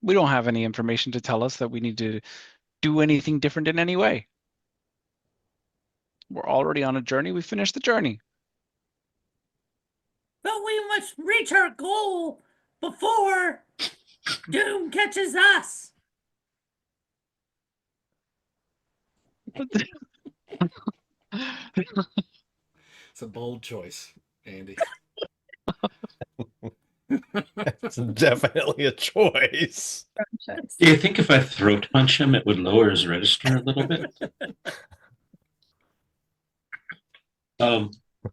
We don't have any information to tell us that we need to do anything different in any way. We're already on a journey. We finished the journey. But we must reach our goal before Doom catches us. It's a bold choice, Andy. It's definitely a choice. Do you think if I throat punch him, it would lower his register a little bit?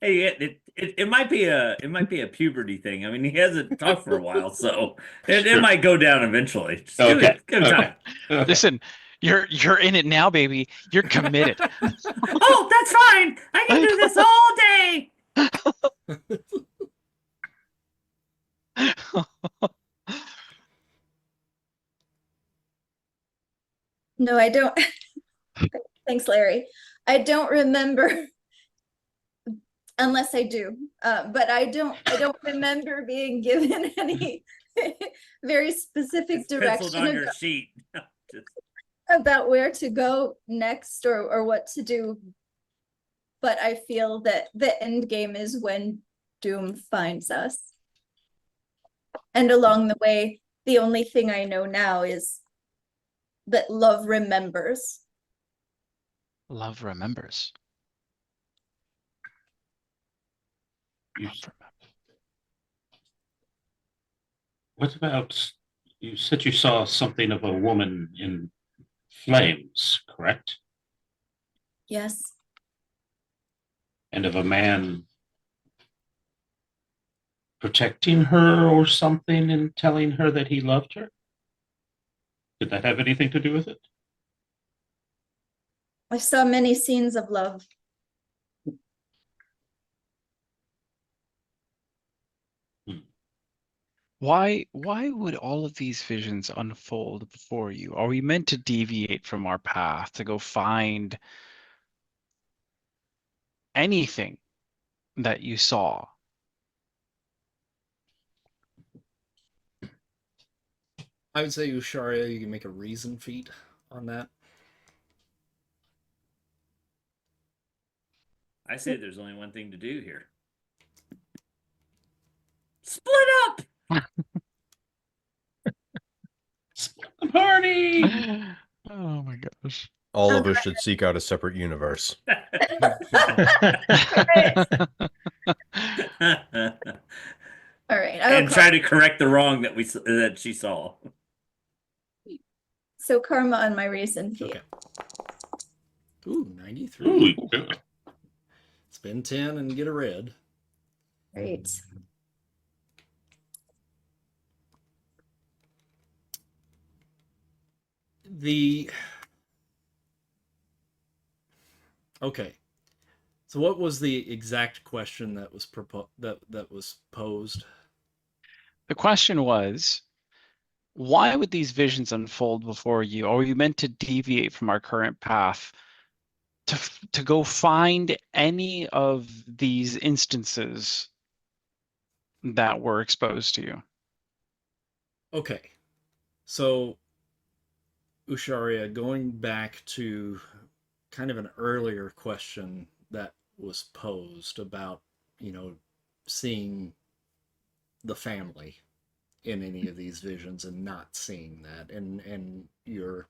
Hey, it might be a puberty thing. I mean, he hasn't talked for a while, so it Sure. might go down eventually. Just Okay. give it time. Okay. Listen, you're in it now, baby. You're committed. Oh, that's fine. I can do this all day. No, I don't. Thanks, Larry. I don't remember, unless I do. But I don't remember being given any very specific It's penciled direction on your sheet. Just- about where to go next or what to do. But I feel that the end game is when Doom finds us. And along the way, the only thing I know now is that love remembers. Love remembers. You- Love remembers. What about, you said you saw something of a woman in flames, correct? Yes. And of a man protecting her or something and telling her that he loved her? Did that have anything to do with it? I saw many scenes of love. Why would all of these visions unfold before you? Are we meant to deviate from our path to go find anything that you saw? I would say, Uxaria, you can make a reason feat on that. I say there's only one thing to do here. Split up. Split the party! Oh my gosh. All of us should seek out a separate universe. All right. And try to correct the wrong that she saw. So karma on my reason feat. Okay. Ooh, 93. Ooh, good. Spend 10 and get a red. Great. Okay. So what was the exact question that was that was posed? The question was, why would these visions unfold before you? Are you meant to deviate from our current path to go find any of these instances that were exposed to you? Okay. So Uxaria, going back to kind of an earlier question that was posed about, seeing the family in any of these visions and not seeing that, and your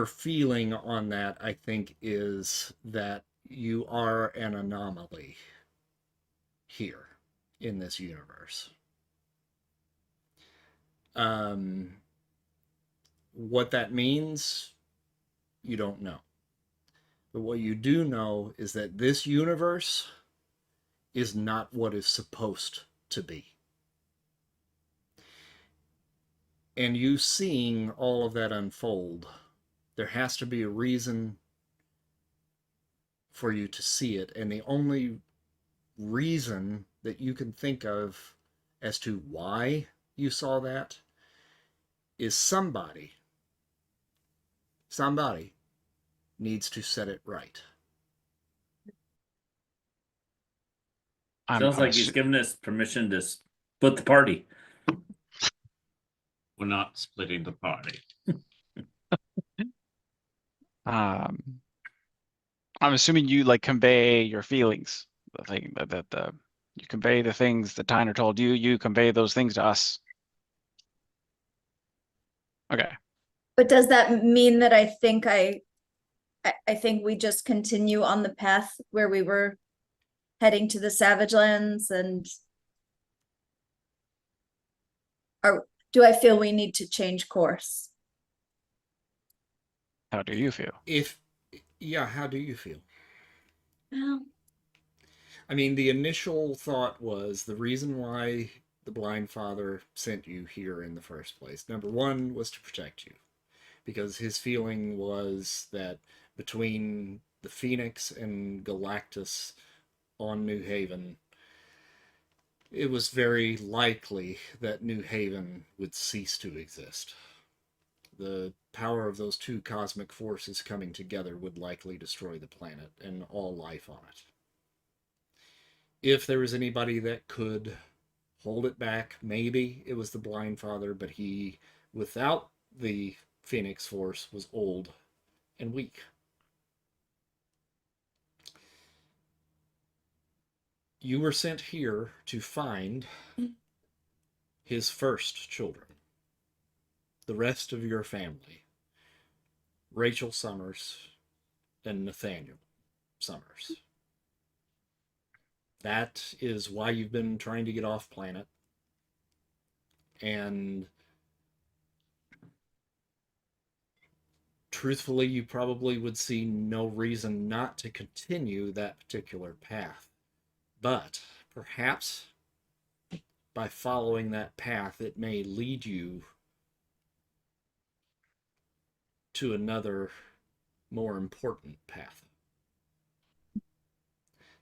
feeling on that, I think, is that you are an anomaly here in this universe. What that means, you don't know. But what you do know is that this universe is not what is supposed to be. And you seeing all of that unfold, there has to be a reason for you to see it. And the only reason that you can think of as to why you saw that is somebody needs to set it right. Sounds like he's giving us permission to split the party. We're not splitting the party. I'm assuming you like convey your feelings. The thing that you convey the things that Tyner told you. You convey those things to us. Okay. But does that mean that I think we just continue on the path where we were heading to the Savage Lands, and do I feel we need to change course? How do you feel? How do you feel? Well, I mean, the initial thought was the reason why the Blindfather sent you here in the first place. Number one was to protect you, because his feeling was that between the Phoenix and Galactus on New Haven, it was very likely that New Haven would cease to exist. The power of those two cosmic forces coming together would likely destroy the planet and all life on it. If there was anybody that could hold it back, maybe it was the Blindfather, but he, without the Phoenix Force, was old and weak. You were sent here to find his first children, the rest of your family, Rachel Summers and Nathaniel Summers. That is why you've been trying to get off planet. And truthfully, you probably would see no reason not to continue that particular path. But perhaps by following that path, it may lead you to another, more important path.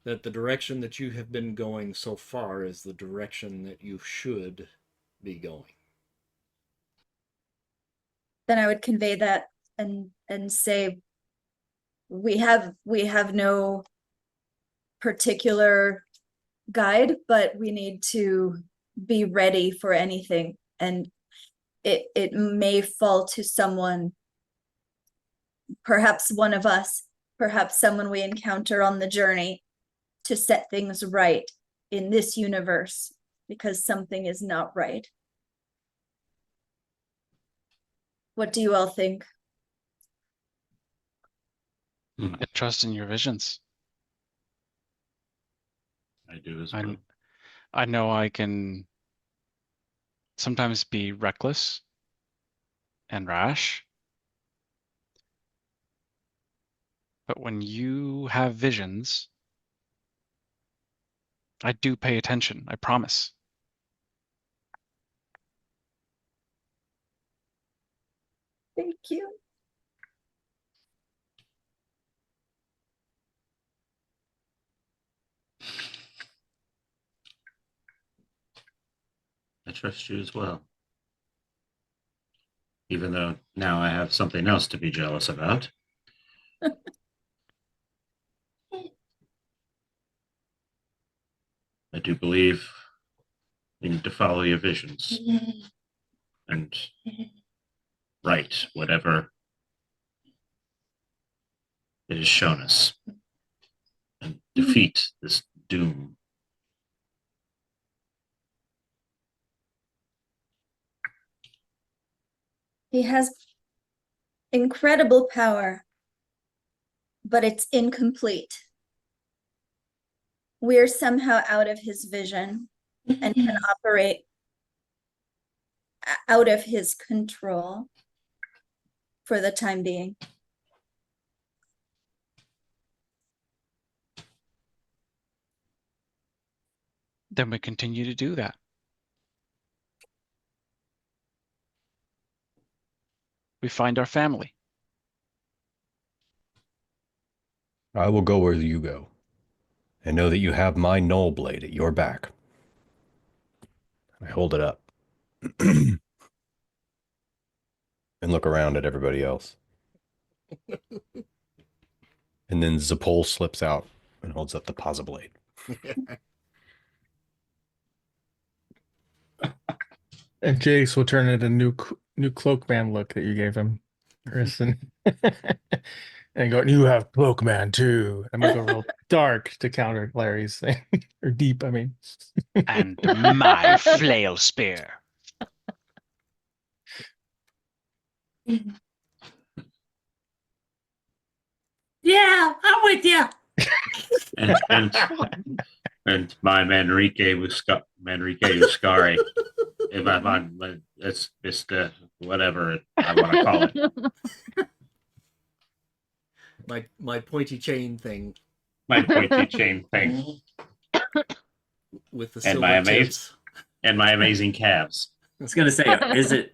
That the direction that you have been going so far is the direction that you should be going. then I would convey that and say we have no particular guide, but we need to be ready for anything, and it may fall to someone, perhaps one of us, perhaps someone we encounter on the journey, to set things right in this universe, because something is not right. What do you all think? I trust in your visions. I do as well. I know I can sometimes be reckless and rash, but when you have visions, I do pay attention, I promise. Thank you. I trust you as well. Even though now I have something else to be jealous about. I do believe you need to follow your visions and write whatever it has shown us and defeat this doom. He has incredible power, but it's incomplete. We're somehow out of his vision and can operate out of his control for the time being. Then we continue to do that. We find our family. I will go where you go, and know that you have my null blade at your back. I hold it up and look around at everybody else. And then Zapol slips out and holds up the Pazza blade. And Jace will turn it a new cloakman look that you gave him, Chris, and go. You have cloakman too. I'm gonna go real dark to counter Larry's thing, or deep. I mean, And my flail spear. Yeah, I'm with you. And my Manrique Uxaria. If I'm on, it's whatever I want to call it. My pointy chain thing My pointy chain thing. with the And silver my tips. And my amazing calves. I was gonna say,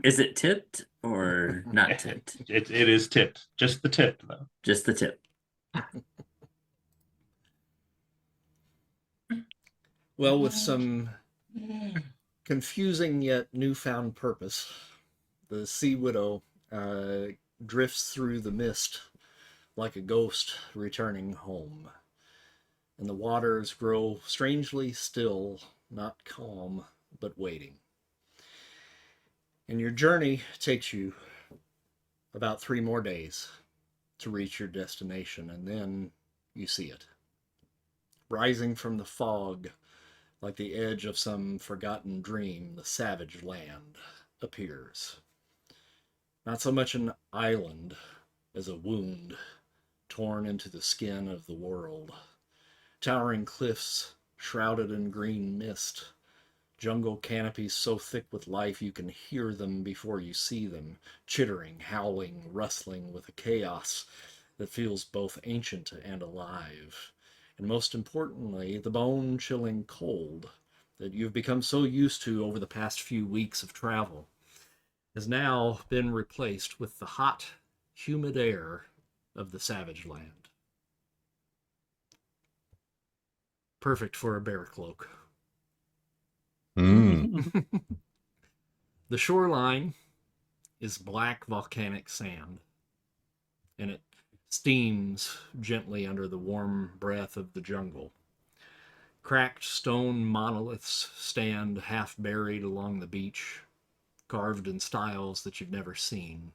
is it tipped or not tipped? It is tipped. Just the tip, though. Just the tip. Well, with some confusing yet newfound purpose, the Sea Widow drifts through the mist like a ghost returning home. And the waters grow strangely still, not calm, but waiting. And your journey takes you about 3 more days to reach your destination, and then you see it. Rising from the fog, like the edge of some forgotten dream, the savage land appears. Not so much an island as a wound torn into the skin of the world. Towering cliffs shrouded in green mist. Jungle canopies so thick with life you can hear them before you see them, chittering, howling, rustling with a chaos that feels both ancient and alive. And most importantly, the bone-chilling cold that you've become so used to over the past few weeks of travel has now been replaced with the hot, humid air of the savage land. Perfect for a bear cloak. Mm. The shoreline is black volcanic sand, and it steams gently under the warm breath of the jungle. Cracked stone monoliths stand half buried along the beach, carved in styles that you've never seen.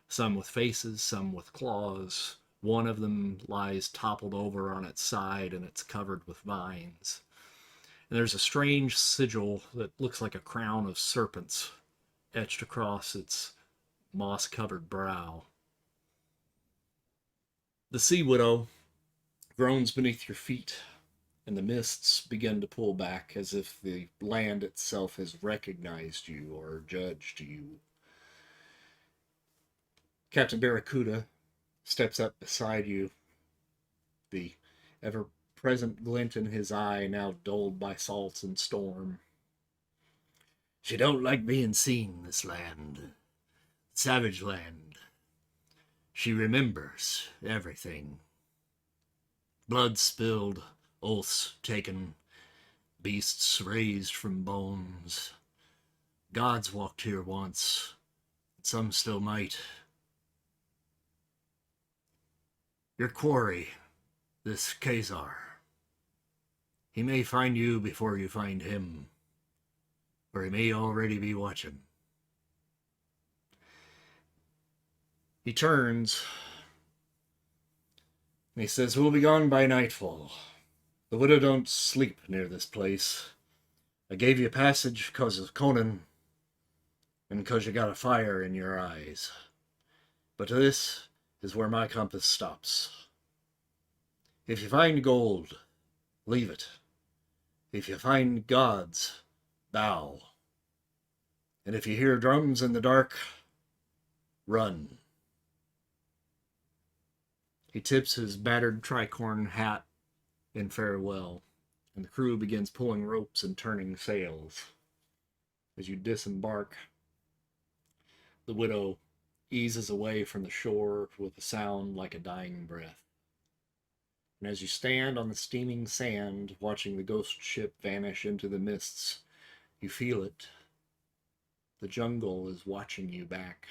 Some with faces, some with claws. One of them lies toppled over on its side, and it's covered with vines. And there's a strange sigil that looks like a crown of serpents etched across its moss-covered brow. The Sea Widow groans beneath your feet, and the mists begin to pull back as if the land itself has recognized you or judged you. Captain Barracuda steps up beside you, the ever-present glint in his eye now dulled by salt and storm. She don't like being seen, this land. Savage land. She remembers everything. Blood spilled, oaths taken, beasts raised from bones. Gods walked here once, some still might. Your quarry, this Khazar. He may find you before you find him, or he may already be watching. He turns, and he says, "We'll be gone by nightfall. The widow don't sleep near this place. I gave you passage because of Conan. and 'cause you got a fire in your eyes. But this is where my compass stops. If you find gold, leave it. If you find gods, bow. And if you hear drums in the dark, run. He tips his battered tricorn hat in farewell, and the crew begins pulling ropes and turning sails. As you disembark, the widow eases away from the shore with a sound like a dying breath. And as you stand on the steaming sand, watching the ghost ship vanish into the mists, you feel it. The jungle is watching you back.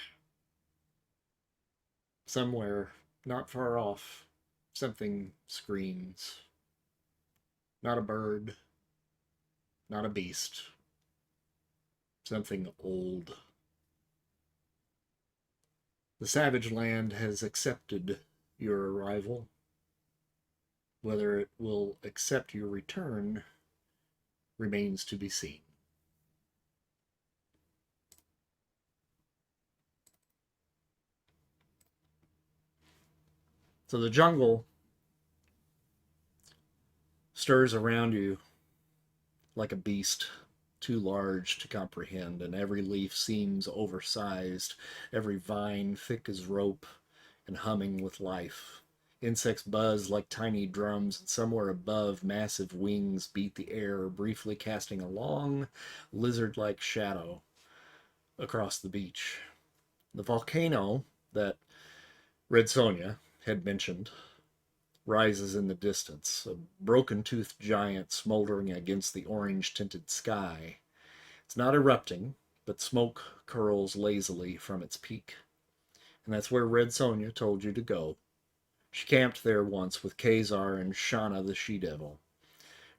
Somewhere, not far off, something screams. Not a bird, not a beast. Something old. The savage land has accepted your arrival. Whether it will accept your return remains to be seen. So the jungle stirs around you like a beast too large to comprehend, and every leaf seems oversized, every vine thick as rope and humming with life. Insects buzz like tiny drums, and somewhere above, massive wings beat the air, briefly casting a long, lizard-like shadow across the beach. The volcano that Red Sonja had mentioned rises in the distance, a broken-toothed giant smoldering against the orange-tinted sky. It's not erupting, but smoke curls lazily from its peak. And that's where Red Sonja told you to go. She camped there once with Kazar and Shauna the she-devil,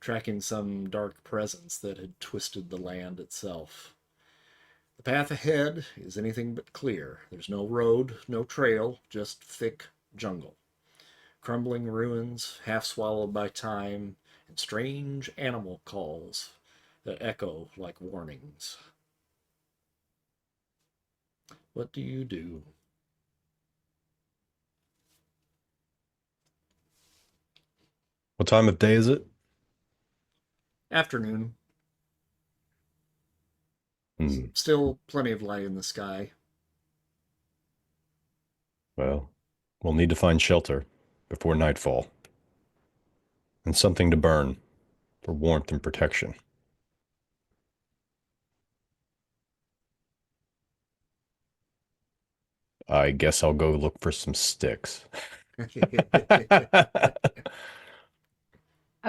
tracking some dark presence that had twisted the land itself. The path ahead is anything but clear. There's no road, no trail, just thick jungle. Crumbling ruins, half swallowed by time, and strange animal calls that echo like warnings. What do you do? What time of day is it? Afternoon. Hmm. Still plenty of light in the sky. Well, we'll need to find shelter before nightfall. And something to burn for warmth and protection. I guess I'll go look for some sticks. I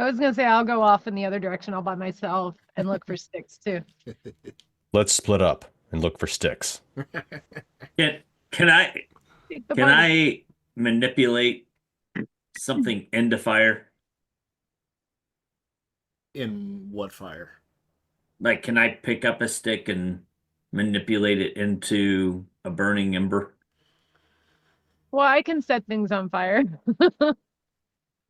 was gonna say I'll go off in the other direction all by myself and look for sticks too. Let's split up and look for sticks. Can I Take the can bunny. I manipulate something into fire? In what fire? Like, can I pick up a stick and manipulate it into a burning ember? Well, I can set things on fire.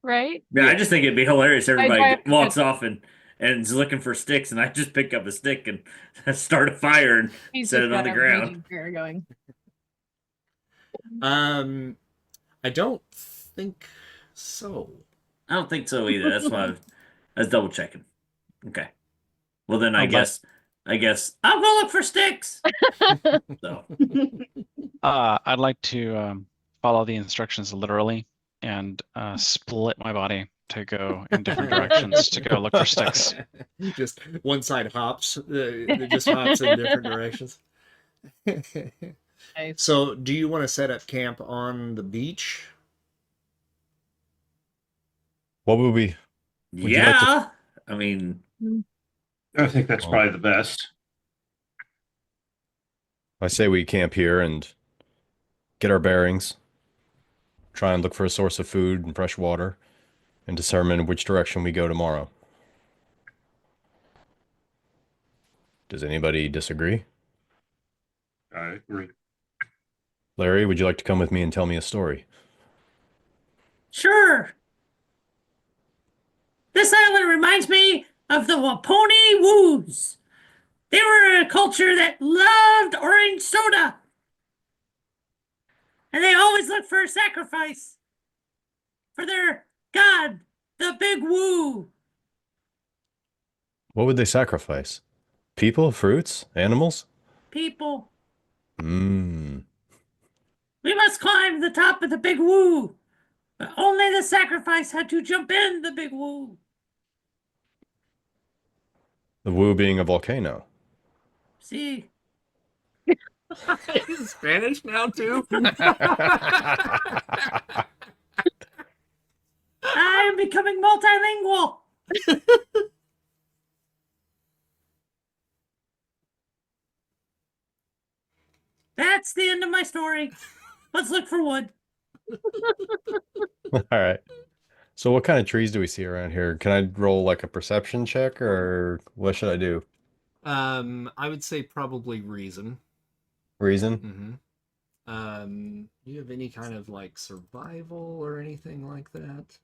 Right? Yeah, I just think it'd be hilarious. I Everybody drive- walks off and is looking for sticks, and I just pick up a stick and start a fire and He's set just it on got the a ground. raging fire going. I don't think so. I don't think so either. That's why I was double checking. Okay. Well, then I Oh, but- guess I'll go look for sticks. So I'd like to follow the instructions literally and split my body to go in different directions to go look for sticks. Just one side hops. It just hops in different directions. Nice. So, do you want to set up camp on the beach? What would we? Would you yeah, like to- I mean, I think that's Well- probably the best. I say we camp here and get our bearings, try and look for a source of food and fresh water, and determine which direction we go tomorrow. Does anybody disagree? I agree. Larry, would you like to come with me and tell me a story? sure. This island reminds me of the Waponi Woos. They were a culture that loved orange soda. And they always looked for a sacrifice for their god, the Big Woo. What would they sacrifice? People, fruits, animals? People, Mmm. we must climb the top of the Big Woo. But only the sacrifice had to jump in the Big Woo. The Wu being a volcano. See, He's Spanish now too. I am becoming multilingual. That's the end of my story. Let's look for wood. All right. So what kind of trees do we see around here? Can I roll like a perception check or what should I do? I would say probably reason. Reason? Mm-hmm. Do you have any kind of like survival or anything like that?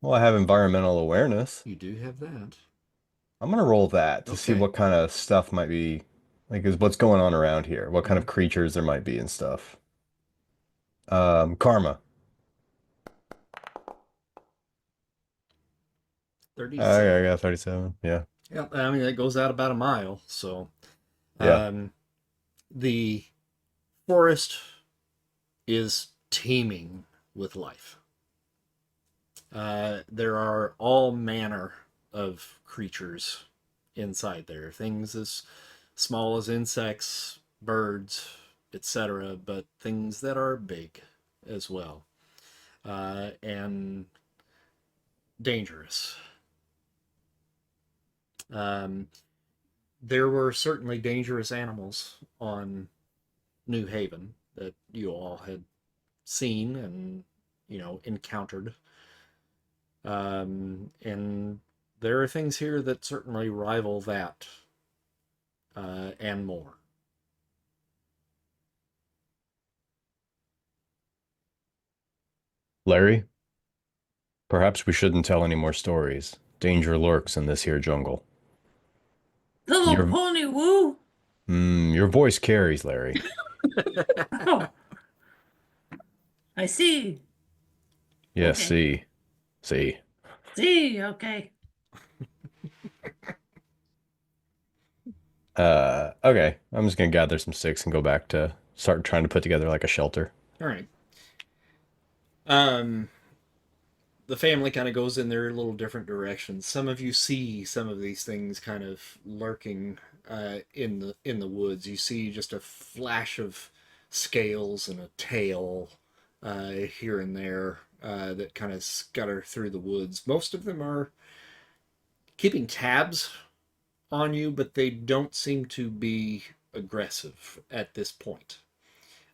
Well, I have environmental awareness. You do have that. I'm gonna roll that to see Okay. what kind of stuff might be like is what's going on around here, what kind of creatures there might be and stuff. Karma. 37. I got 37. Yeah. Yeah, I mean, it goes out about a mile. So, Yeah. the forest is teeming with life. There are all manner of creatures inside there. Things as small as insects, birds, etc., but things that are big as well. And dangerous. There were certainly dangerous animals on New Haven that you all had seen and, encountered. And there are things here that certainly rival that and more. Larry, perhaps we shouldn't tell any more stories. Danger lurks in this here jungle. Little Your- pony woo. Your voice carries, Larry. Oh, I see. Yes, Okay. see. See, okay. Okay. I'm just gonna gather some sticks and go back to start trying to put together like a shelter. All right. The family kind of goes in their little different directions. Some of you see some of these things kind of lurking in the woods. You see just a flash of scales and a tail here and there that kind of scutter through the woods. Most of them are keeping tabs on you, but they don't seem to be aggressive at this point.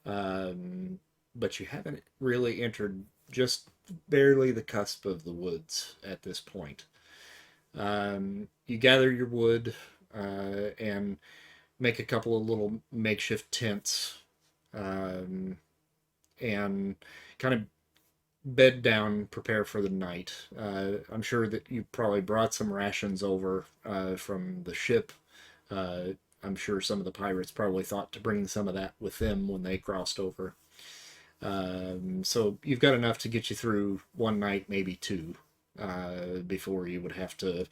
But you haven't really entered just barely the cusp of the woods at this point. You gather your wood and make a couple of little makeshift tents and kind of bed down, prepare for the night. I'm sure that you probably brought some rations over from the ship. I'm sure some of the pirates probably thought to bring some of that with them when they crossed over. So you've got enough to get you through one night, maybe two, before you would have to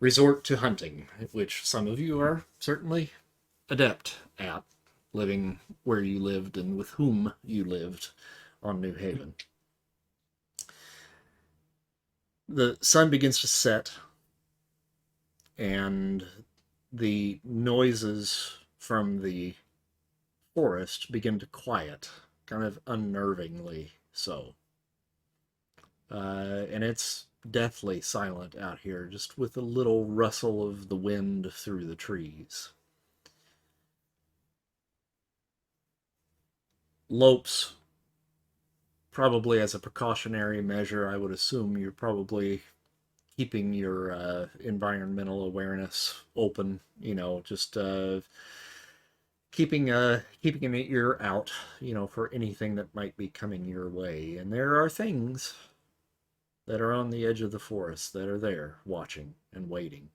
resort to hunting, which some of you are certainly adept at, living where you lived and with whom you lived on New Haven. The sun begins to set, and the noises from the forest begin to quiet, kind of unnervingly so. And it's deathly silent out here, just with a little rustle of the wind through the trees. Lopes, probably as a precautionary measure, I would assume you're probably keeping your environmental awareness open, just keeping an ear out, for anything that might be coming your way. And there are things that are on the edge of the forest that are there watching and waiting.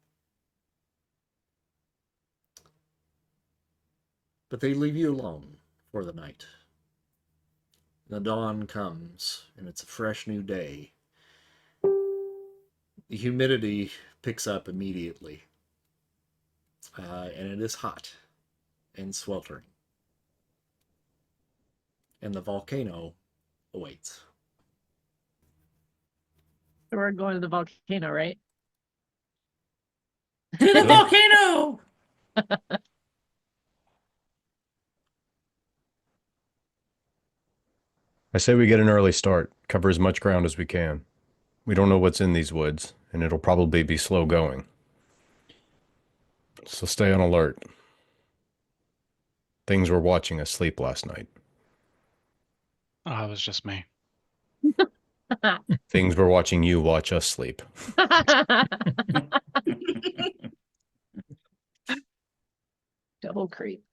but they leave you alone for the night. The dawn comes, and it's a fresh new day. The humidity picks up immediately, and it is hot and sweltering. And the volcano awaits. We're going to the volcano, right? To the volcano! I say we get an early start, cover as much ground as we can. We don't know what's in these woods, and it'll probably be slow going. So stay on alert. Things were watching us sleep last night. Oh, it was just me. Things were watching you watch us sleep. Double creep.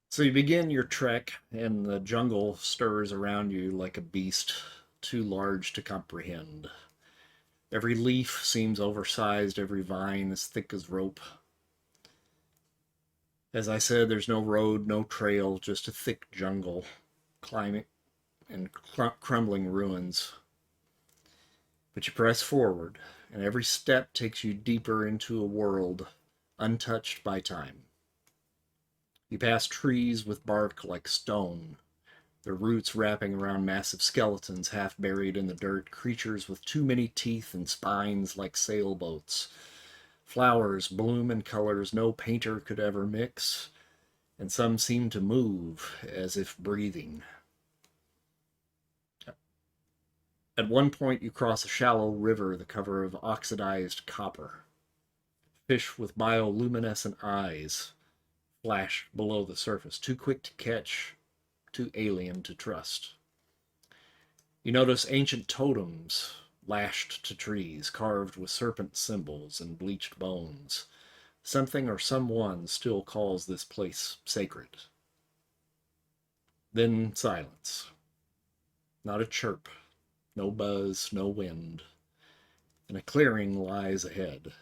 So you begin your trek, and the jungle stirs around you like a beast too large to comprehend. Every leaf seems oversized, every vine as thick as rope. As I said, there's no road, no trail, just a thick jungle, climbing and crumbling ruins. But you press forward, and every step takes you deeper into a world untouched by time. You pass trees with bark like stone, their roots wrapping around massive skeletons half buried in the dirt, creatures with too many teeth and spines like sailboats. Flowers bloom in colors no painter could ever mix, and some seem to move as if breathing. At one point, you cross a shallow river the color of oxidized copper. Fish with bioluminescent eyes flash below the surface, too quick to catch, too alien to trust. You notice ancient totems lashed to trees, carved with serpent symbols and bleached bones. Something or someone still calls this place sacred. Then silence. Not a chirp, no buzz, no wind, and a clearing lies ahead.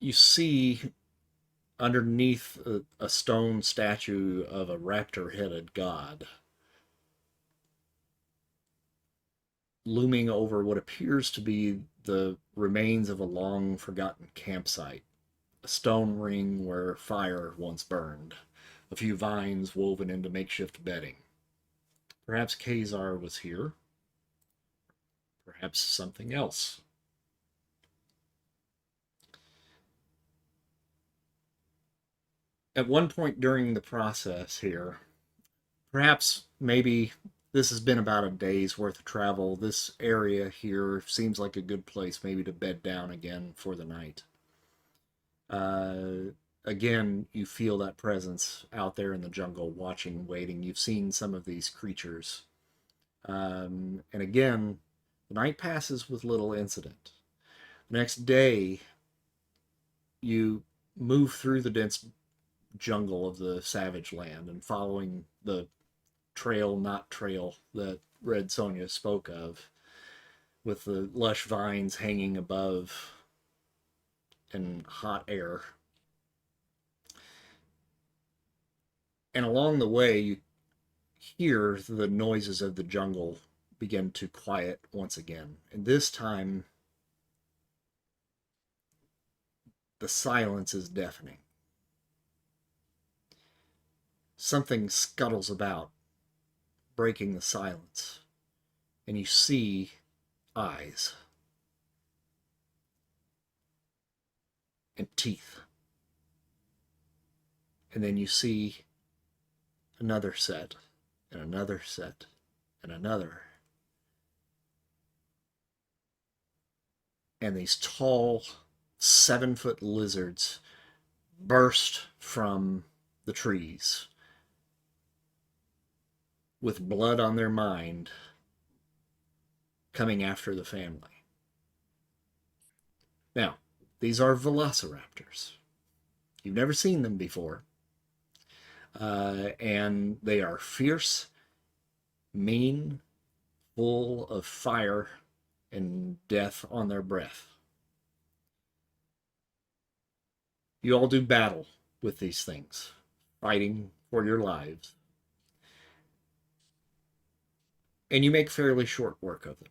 You see underneath a stone statue of a raptor-headed god, looming over what appears to be the remains of a long-forgotten campsite, a stone ring where fire once burned, a few vines woven into makeshift bedding. Perhaps Khazar was here. Perhaps something else. At one point during the process here, perhaps maybe this has been about a day's worth of travel. This area here seems like a good place maybe to bed down again for the night. Again, you feel that presence out there in the jungle, watching, waiting. You've seen some of these creatures. And again, the night passes with little incident. The next day, you move through the dense jungle of the savage land and following the trail, not trail, that Red Sonja spoke of, with the lush vines hanging above and hot air. And along the way, you hear the noises of the jungle begin to quiet once again. And this time, the silence is deafening. Something scuttles about, breaking the silence, and you see eyes and teeth. And then you see another set, and another set, and another. And these tall, 7-foot lizards burst from the trees with blood on their mind, coming after the family. Now, these are velociraptors. You've never seen them before. And they are fierce, mean, full of fire, and death on their breath. You all do battle with these things, fighting for your lives. And you make fairly short work of them.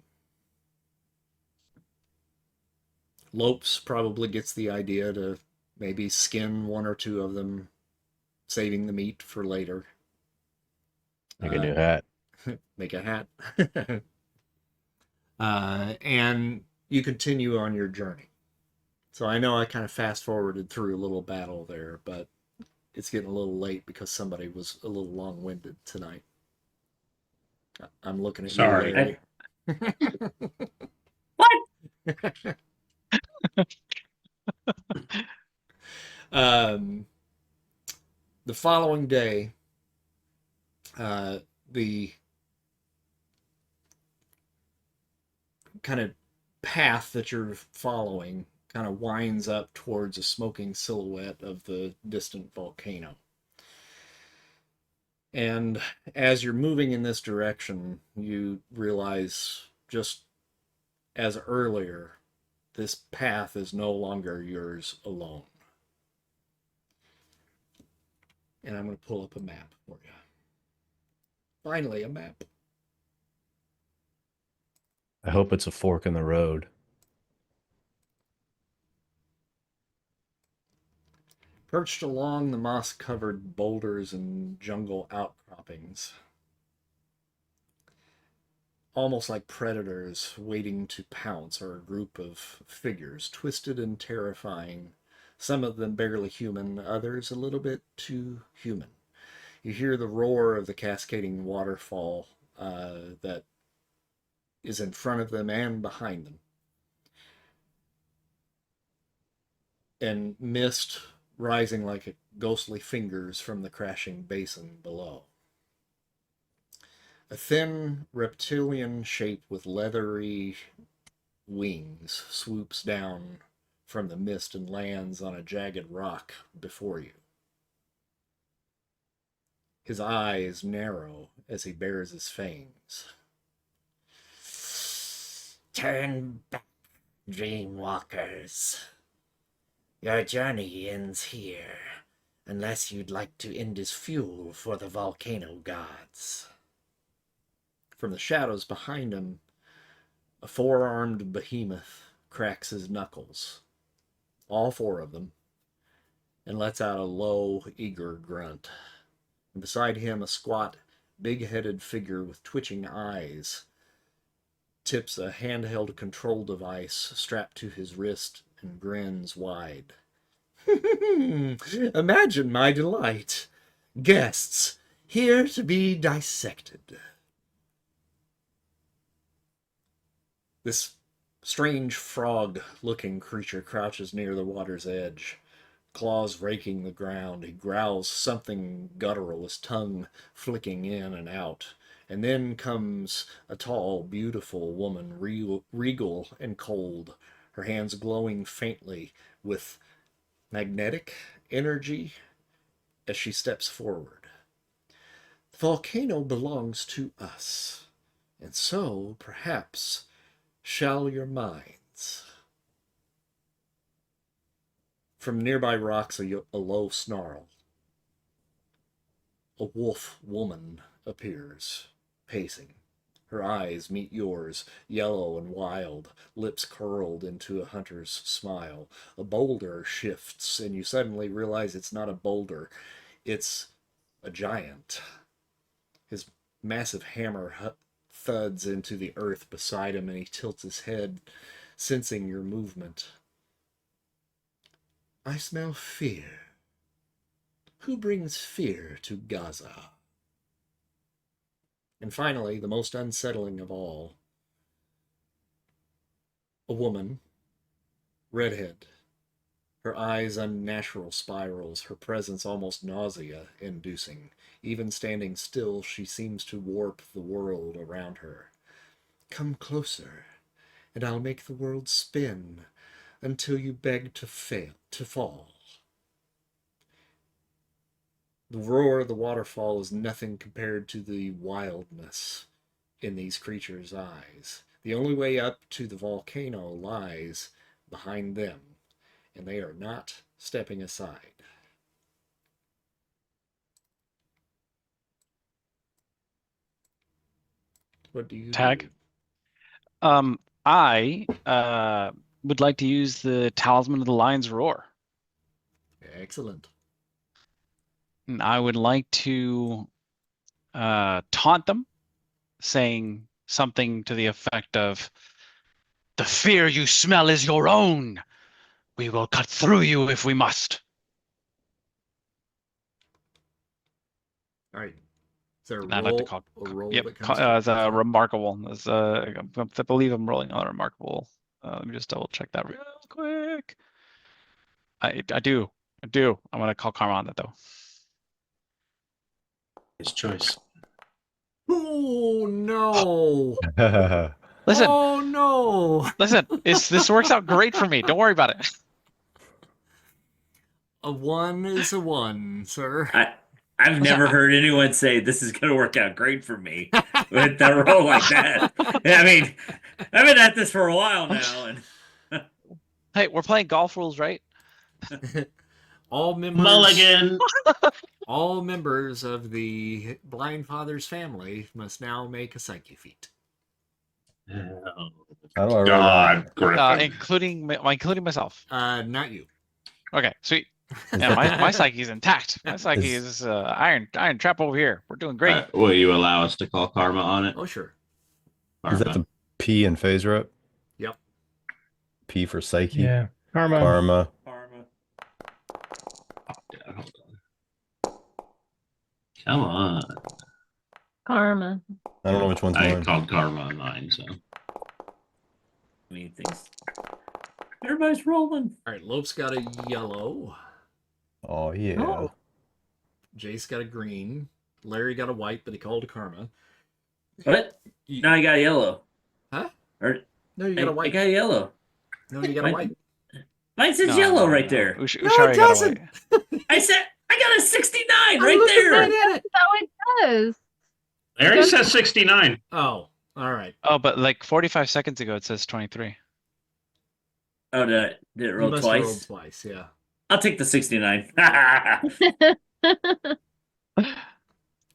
Lopes probably gets the idea to maybe skin one or two of them, saving the meat for later. Make a new hat. Make a hat. And you continue on your journey. So I know I kind of fast forwarded through a little battle there, but it's getting a little late because somebody was a little long-winded tonight. I'm looking at Sorry. you, Larry. The following day, the kind of path that you're following kind of winds up towards a smoking silhouette of the distant volcano. And as you're moving in this direction, you realize, just as earlier, this path is no longer yours alone. And I'm going to pull up a map for you. Finally, a map. I hope it's a fork in the road. Perched along the moss-covered boulders and jungle outcroppings, almost like predators waiting to pounce, are a group of figures, twisted and terrifying, some of them barely human, others a little bit too human. You hear the roar of the cascading waterfall that is in front of them and behind them. And mist rising like ghostly fingers from the crashing basin below. A thin reptilian shape with leathery wings swoops down from the mist and lands on a jagged rock before you. His eyes narrow as he bares his fangs. Turn back, dreamwalkers. Your journey ends here, unless you'd like to end as fuel for the volcano gods. From the shadows behind him, a four-armed behemoth cracks his knuckles, all four of them, and lets out a low, eager grunt. And beside him, a squat, big-headed figure with twitching eyes tips a handheld control device strapped to his wrist and grins wide. Imagine my delight. Guests here to be dissected. This strange frog-looking creature crouches near the water's edge, claws raking the ground. He growls something guttural, his tongue flicking in and out. And then comes a tall, beautiful woman, regal and cold, her hands glowing faintly with magnetic energy as she steps forward. The volcano belongs to us, and so, perhaps, shall your minds. From nearby rocks, a low snarl. A wolf woman appears, pacing. Her eyes meet yours, yellow and wild, lips curled into a hunter's smile. A boulder shifts, and you suddenly realize it's not a boulder, it's a giant. His massive hammer thuds into the earth beside him, and he tilts his head, sensing your movement. I smell fear. Who brings fear to Gaza? And finally, the most unsettling of all, a woman, redhead, her eyes unnatural spirals, her presence almost nausea-inducing. Even standing still, she seems to warp the world around her. Come closer, and I'll make the world spin until you beg to fall. The roar of the waterfall is nothing compared to the wildness in these creatures' eyes. The only way up to the volcano lies behind them, and they are not stepping aside. What do you Tag. do? I would like to use the Talisman of the Lion's Roar. Excellent. And I would like to taunt them, saying something to the effect of, "The fear you smell is your own. We will cut through you if we must." All right. Is there a I'd like to roll, call. a roll Yep, that comes to as a remarkable. As I believe I'm rolling on a remarkable. Let me just double check that real quick. I do. I'm gonna call karma on that though. His choice. Oh no! Listen, Oh no! listen. This works out great for me. Don't worry about it. A 1 is a 1, sir. I've never heard anyone say this is going to work out great for me with that roll like that. I mean, I've been at this for a while now, and Hey, we're playing golf rules, right? All members, Mulligan. all members of the Blindfather's family must now make a psyche feat. Oh, How do I roll that? God, Griffin. Including myself. Not you. Okay, sweet. Yeah, my psyche is intact. My psyche is iron trap over here. We're doing great. Will you allow us to call karma on it? Oh, sure. Is that the P in phase rep? Yep. P for psyche. Yeah. Karma. Karma. Yeah, hold on. Come on. Karma. I don't know which one's I mine. called karma on mine, so. I mean, things. Everybody's rolling. All right, Lope's got a yellow. Oh, yeah. Oh. Jace got a green. Larry got a white, but he called a karma. What? You- Now I got a yellow. Huh? Or No, you got a I white. got a yellow. No, you got a Mine- white. Mine says No, yellow no, right no. there. No, Uxaria it got a doesn't. white. I said I got a 69 I'm right looking there. right at it. So it does. Larry says 69. Oh, all right. Oh, but like 45 seconds ago it says 23. Oh, did it You roll must have rolled twice? twice, yeah. I'll take the 69.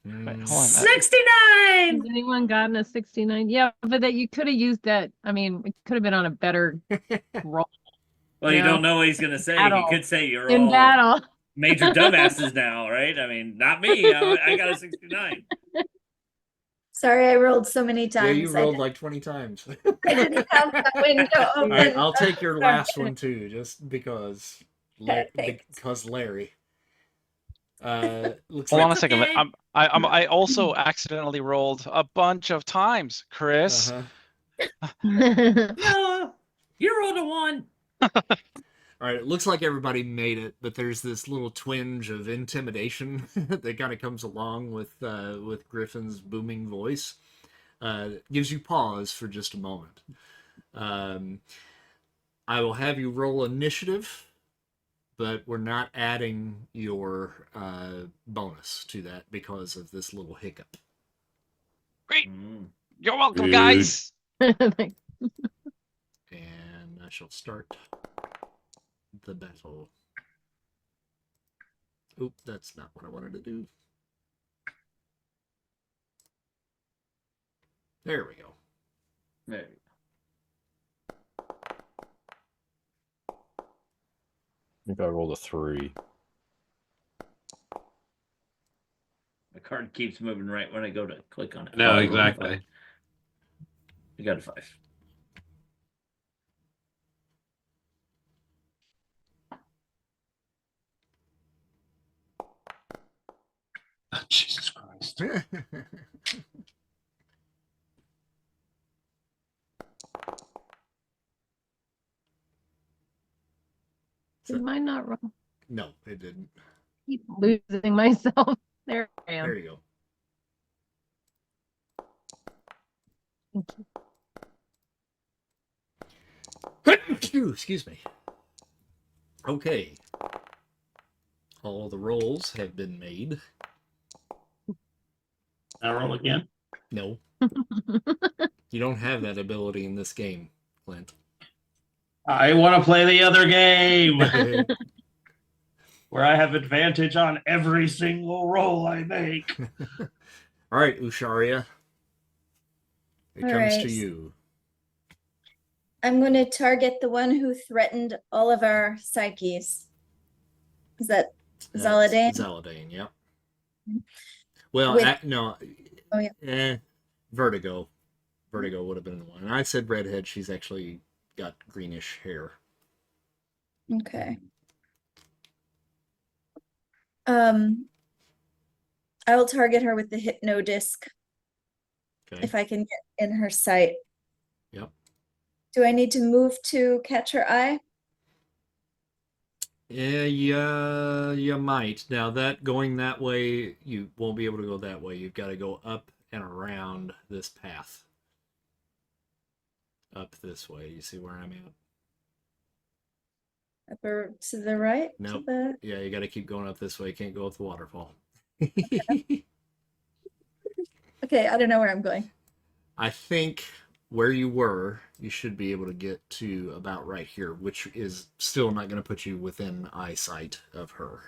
Mm, Hold on. 69. Has anyone gotten a 69? Yeah, but that you could have used that. I mean, it could have been on a better roll Well, you No. don't know what he's gonna say. Battle. He could say you're in all battle. major dumbasses now, right? I mean, not me. I got a 69. Sorry, I rolled so many yeah, times. you rolled like 20 times. I didn't have that window All open. right, I'll take your last one too, just because. Okay, thanks. Because Larry. Looks Hold on like a second. okay. I also accidentally rolled a bunch of times, Chris. No, you rolled a 1. All right, it looks like everybody made it, but there's this little twinge of intimidation that kind of comes along with Griffin's booming voice. It gives you pause for just a moment. I will have you roll initiative, but we're not adding your bonus to that because of this little hiccup. Great. Mm. You're welcome, Dude. guys. And I shall start the battle. Oop, that's not what I wanted to do. There we go. There you I think I rolled a 3. go. The card keeps moving right when I go to click on it. No, Oh, exactly. You got a 5. Oh, Jesus Christ. Did mine not roll? No, it didn't. Keep losing myself. There I am. There you Thank you. go. Excuse me. Okay. All the rolls have been made. Now roll again. No. You don't have that ability in this game, Clint. I want to play the other game where I have advantage on every single roll I make. All right, Uxaria. It All comes to right. you. I'm going to target the one who threatened all of our psyches. Is that Zaladane? Zaladane, yep. Well, With- no. Oh, yeah. Vertigo. Vertigo would have been the one. And I said redhead. She's actually got greenish hair. Okay. I will target her with the hypno disc Okay. if I can get in her sight. Yep. Do I need to move to catch her eye? Yeah, you might. Now that going that way, you won't be able to go that way. You've got to go up and around this path. Up this way. You see where I'm at? Up or to the right? Nope. To the... Yeah, you got to keep going up this way. You can't go up the waterfall. Okay, I don't know where I'm going. I think where you were, you should be able to get to about right here, which is still not going to put you within eyesight of her.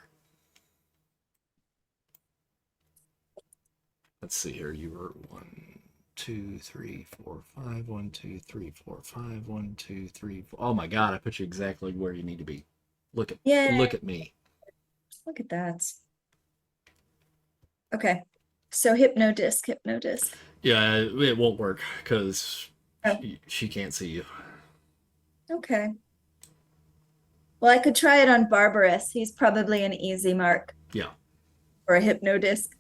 Let's see here. You were 1, 2, 3, 4, 5. 1, 2, 3, 4, 5. 1, 2, 3, 4. Oh my God! I put you exactly where you need to be. Look at me. Look at that. Okay, so hypno disc. Yeah, it won't work because Oh. she can't see you. Okay. Well, I could try it on Barbarous. He's probably an easy mark. Yeah. For a hypno disc.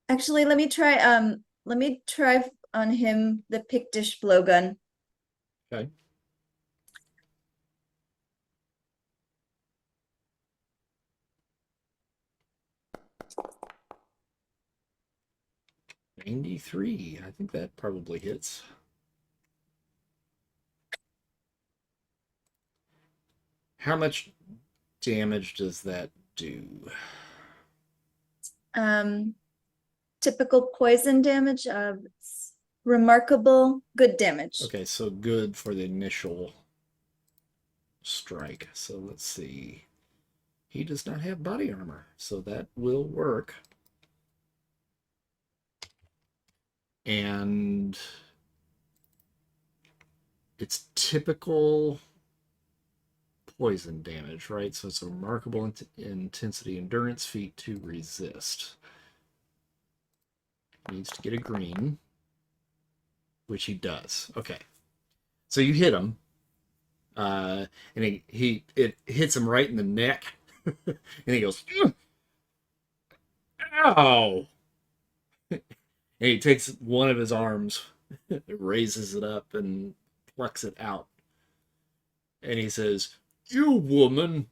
Actually, let me try on him the Pictish blowgun. Okay. $93. I think that probably hits. How much damage does that do? Typical poison damage of remarkable good damage. Okay, so good for the initial strike. So let's see. He does not have body armor, so that will work. And it's typical poison damage, right? So it's a remarkable intensity, endurance feat to resist. Needs to get a green, which he does. Okay, so you hit him, and it hits him right in the neck, and he goes, "Ow!" And he takes one of his arms, raises it up, and plucks it out, and he says, "You woman,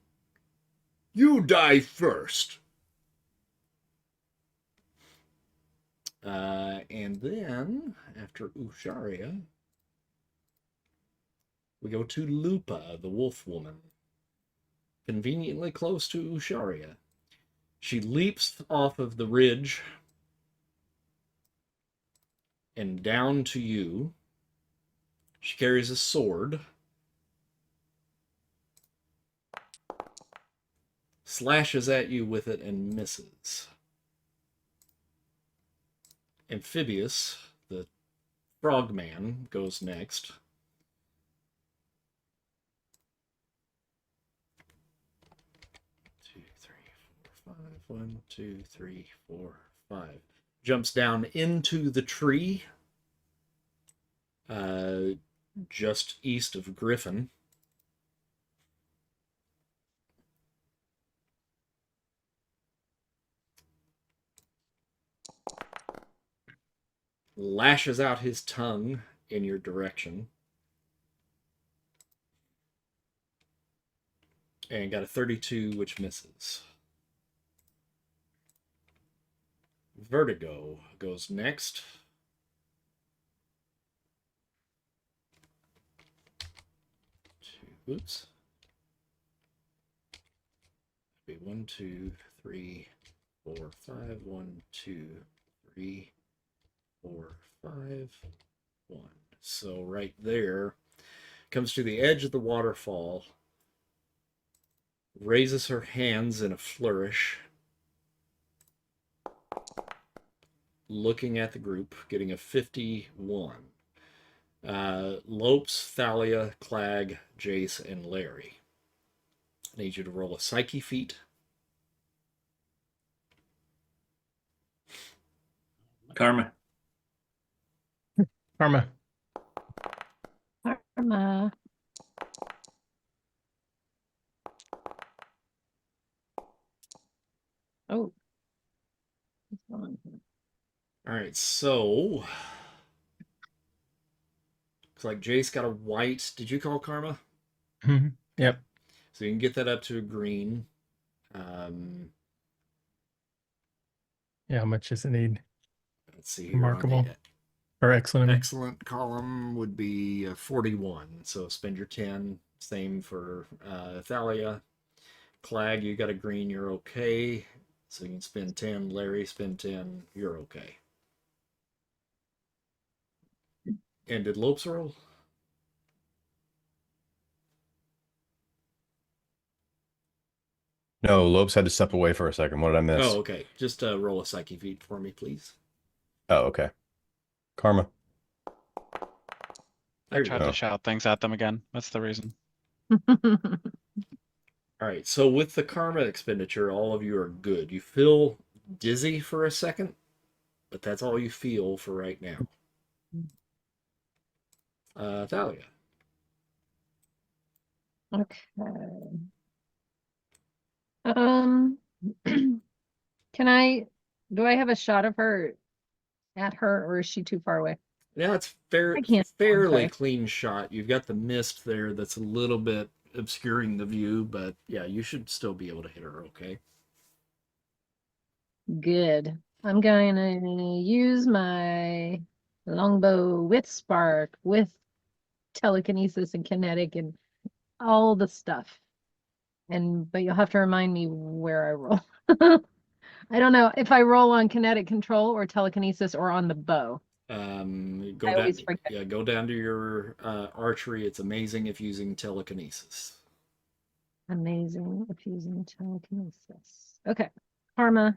you die first." And then, after Uxaria, we go to Lupa, the wolf woman. Conveniently close to Uxaria. She leaps off of the ridge and down to you. She carries a sword. Slashes at you with it and misses. Amphibious, the frogman, goes next. Two, three, four, five. 1, 2, 3, 4, 5. Jumps down into the tree, just east of Griffin. Lashes out his tongue in your direction. And got a 32, which misses. Vertigo goes next. Oops. Be 1, 2, 3, 4, 5. 1, 2, 3, 4, 5, 1. So right there, comes to the edge of the waterfall, raises her hands in a flourish, looking at the group, getting a 51. Lopes, Thalia, Clag, Jace, and Larry. I need you to roll a psyche feat. Karma. Karma. Karma. Oh. All right, so looks like Jace got a white. Did you call Karma? Mhm. Yep. So you can get that up to a green. Um, Yeah, how much does it need? let's see here. Remarkable. On the Or excellent. excellent column would be 41. So spend your 10. Same for Thalia. Clag, you got a green, you're okay. So you can spend 10. Larry, spend 10. You're okay. And did Lopes roll? No, Lopes had to step away for a second. What did I miss? Oh, okay. Just roll a psyche feat for me, please. Oh, okay. Karma. I tried go. to shout things at them again. That's the reason. All right, so with the karma expenditure, all of you are good. You feel dizzy for a second, but that's all you feel for right now. Thalia. Okay. Um, do I have a shot of her at her, or is she too far away? Yeah, it's I can't. fairly Okay. clean shot. You've got the mist there that's a little bit obscuring the view, but yeah, you should still be able to hit her okay. Good. I'm going to use my longbow with spark, with telekinesis and kinetic and all the stuff. But you'll have to remind me where I roll. I don't know if I roll on kinetic control or telekinesis or on the bow. Go I down. always forget. Yeah, go down to your archery. It's amazing if using telekinesis. Amazing if using telekinesis. Okay. Karma.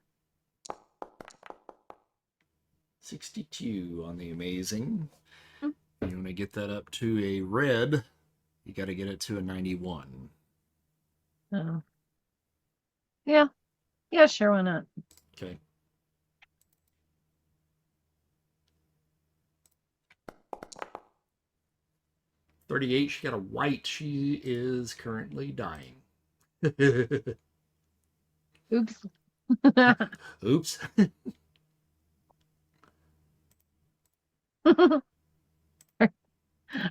62 on the amazing. Hmm. You want to get that up to a red, you got to get it to a 91. Oh. Yeah. Yeah, sure, why not? Okay. $38, she got a white. She is currently dying. Oops. Oops.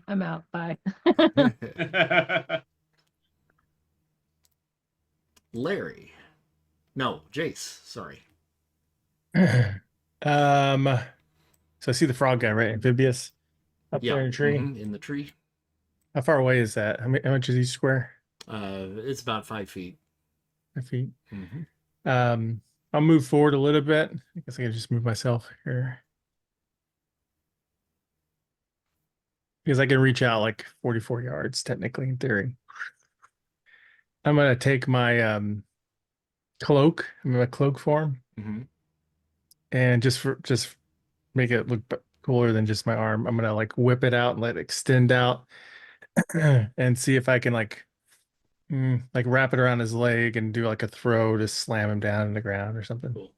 I'm out. Bye. Larry. No, Jace. Sorry. So I see the frog guy, right? Amphibious up Yeah. there in a tree. In the tree. How far away is that? How much is each square? It's about 5 feet. 5 feet. Mm-hmm. I'll move forward a little bit. I guess I can just move myself here. Because I can reach out like 44 yards, technically, in theory. I'm gonna take my cloak, my cloak form, Mm-hmm. and just make it look cooler than just my arm. I'm gonna like whip it out and let it extend out, and see if I can like wrap it around his leg and do like a throw to slam him down in the ground or something. Cool.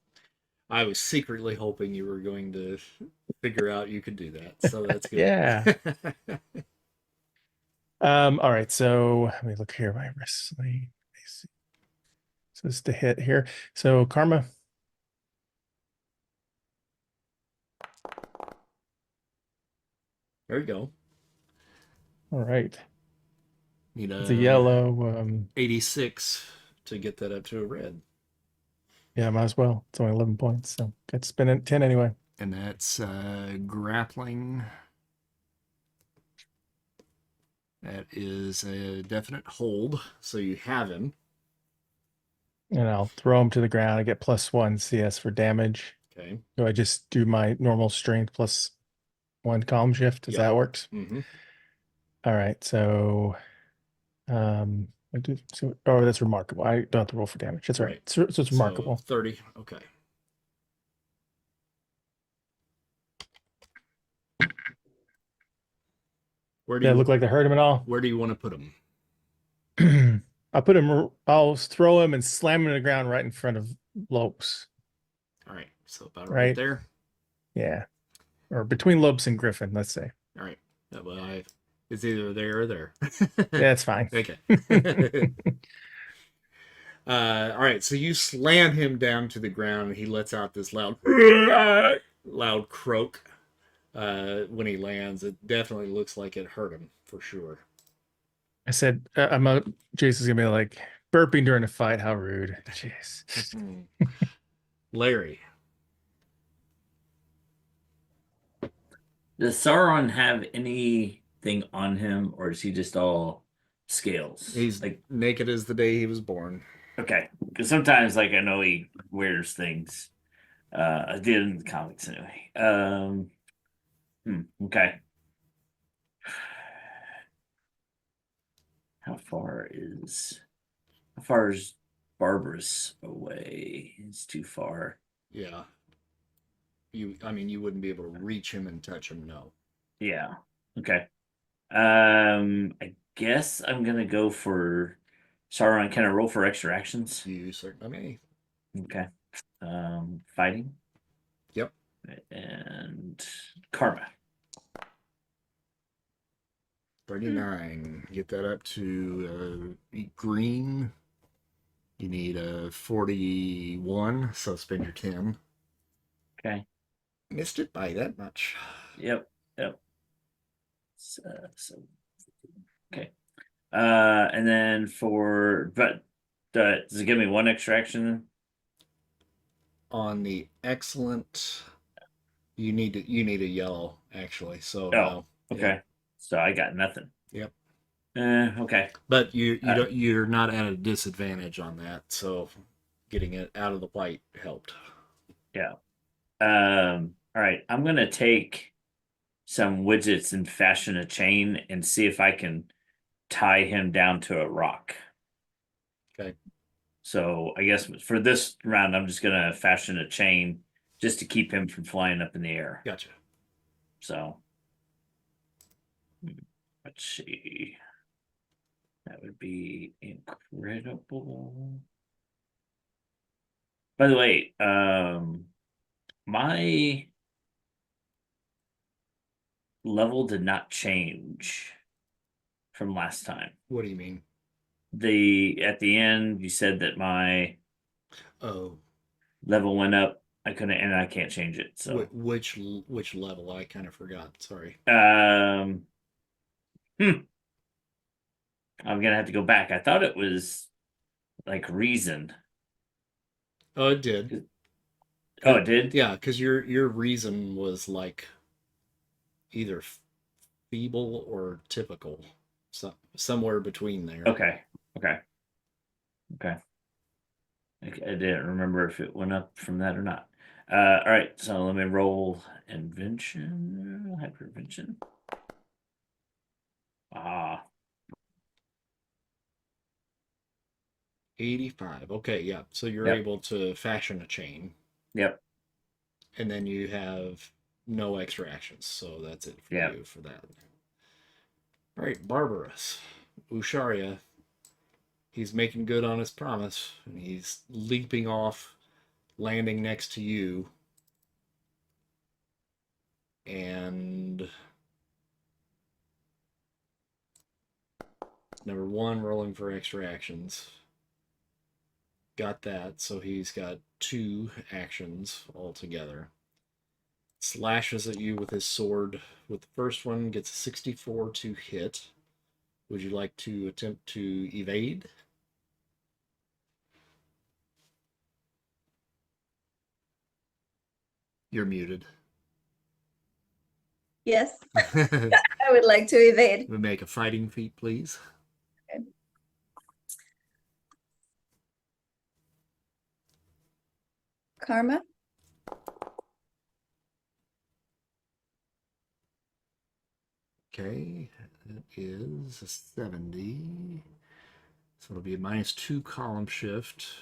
I was secretly hoping you were going to figure out you could do that, so that's good. Yeah. All right, so let me look here. My wrestling. So it's the hit here. So karma. There you go. All right. Need It's a yellow. 86 to get that up to a red. Yeah, might as well. It's only 11 points, so got to spend it 10 anyway. And that's grappling. That is a definite hold, so you have him. And I'll throw him to the ground. I get +1 CS for damage. Okay. Do I just do my normal strength +1 calm shift? Does Yep. that works? Mm-hmm. All right. So, oh, that's remarkable. I don't have to roll for damage. That's right. Right. So it's remarkable. 30. Okay. Where do Does you that look like they hurt him at all? Where do you want to put him? I'll throw him and slam him to the ground right in front of Lopes. All right. So about right there. Yeah. Or between Lopes and Griffin, let's say. All right. It's either there or there. Yeah, it's fine. Okay. All right. So you slam him down to the ground, and he lets out this loud croak when he lands. It definitely looks like it hurt him for sure. I said, Jason's gonna be like burping during a fight. How rude. Jeez. Larry. Does Sauron have anything on him, or is he just all scales? He's like naked as the day he was born. Okay, because sometimes, like, I know he wears things. I did in the comics anyway. Okay. How far is Barbarous away? It's too far. Yeah. You wouldn't be able to reach him and touch him, no. Yeah. Okay. I guess I'm gonna go for Sauron. Can I roll for extra actions? You certainly may. Okay. Fighting. Yep. And karma. 39. Get that up to green. You need a 41, so spend your 10. Okay. Missed it by that much. Yep. So okay. And then does it give me one extra action? On the excellent, you need a yellow actually. So no. Okay. Yeah. So I got nothing. Yep. Okay. But you're not at a disadvantage on that, so getting it out of the white helped. Yeah. All right. I'm gonna take some widgets and fashion a chain and see if I can tie him down to a rock. Okay. So I guess for this round, I'm just gonna fashion a chain just to keep him from flying up in the air. Gotcha. So let's see. That would be incredible. By the way, my level did not change from last time. What do you mean? At the end, you said that my level went up. I can't change it. So which level? I kind of forgot. Sorry. I'm gonna have to go back. I thought it was like reason. Oh, it did. Oh, it did? Yeah, because your reason was like either feeble or typical. So somewhere between there. Okay. I didn't remember if it went up from that or not. All right, so let me roll invention, hypervention. 85. Okay, yeah. So you're Yep. able to fashion a chain. Yep. And then you have no extra actions, so that's it for you for that. All right, Barbarous. Uxaria. He's making good on his promise, and he's leaping off, landing next to you. And number 1, rolling for extra actions. Got that, so he's got 2 actions altogether. Slashes at you with his sword. With the first one, gets a 64 to hit. Would you like to attempt to evade? You're muted. Yes. I would like to evade. We make a fighting feat, please. Okay. karma. Okay, it is a 70. So it'll be a -2 column shift.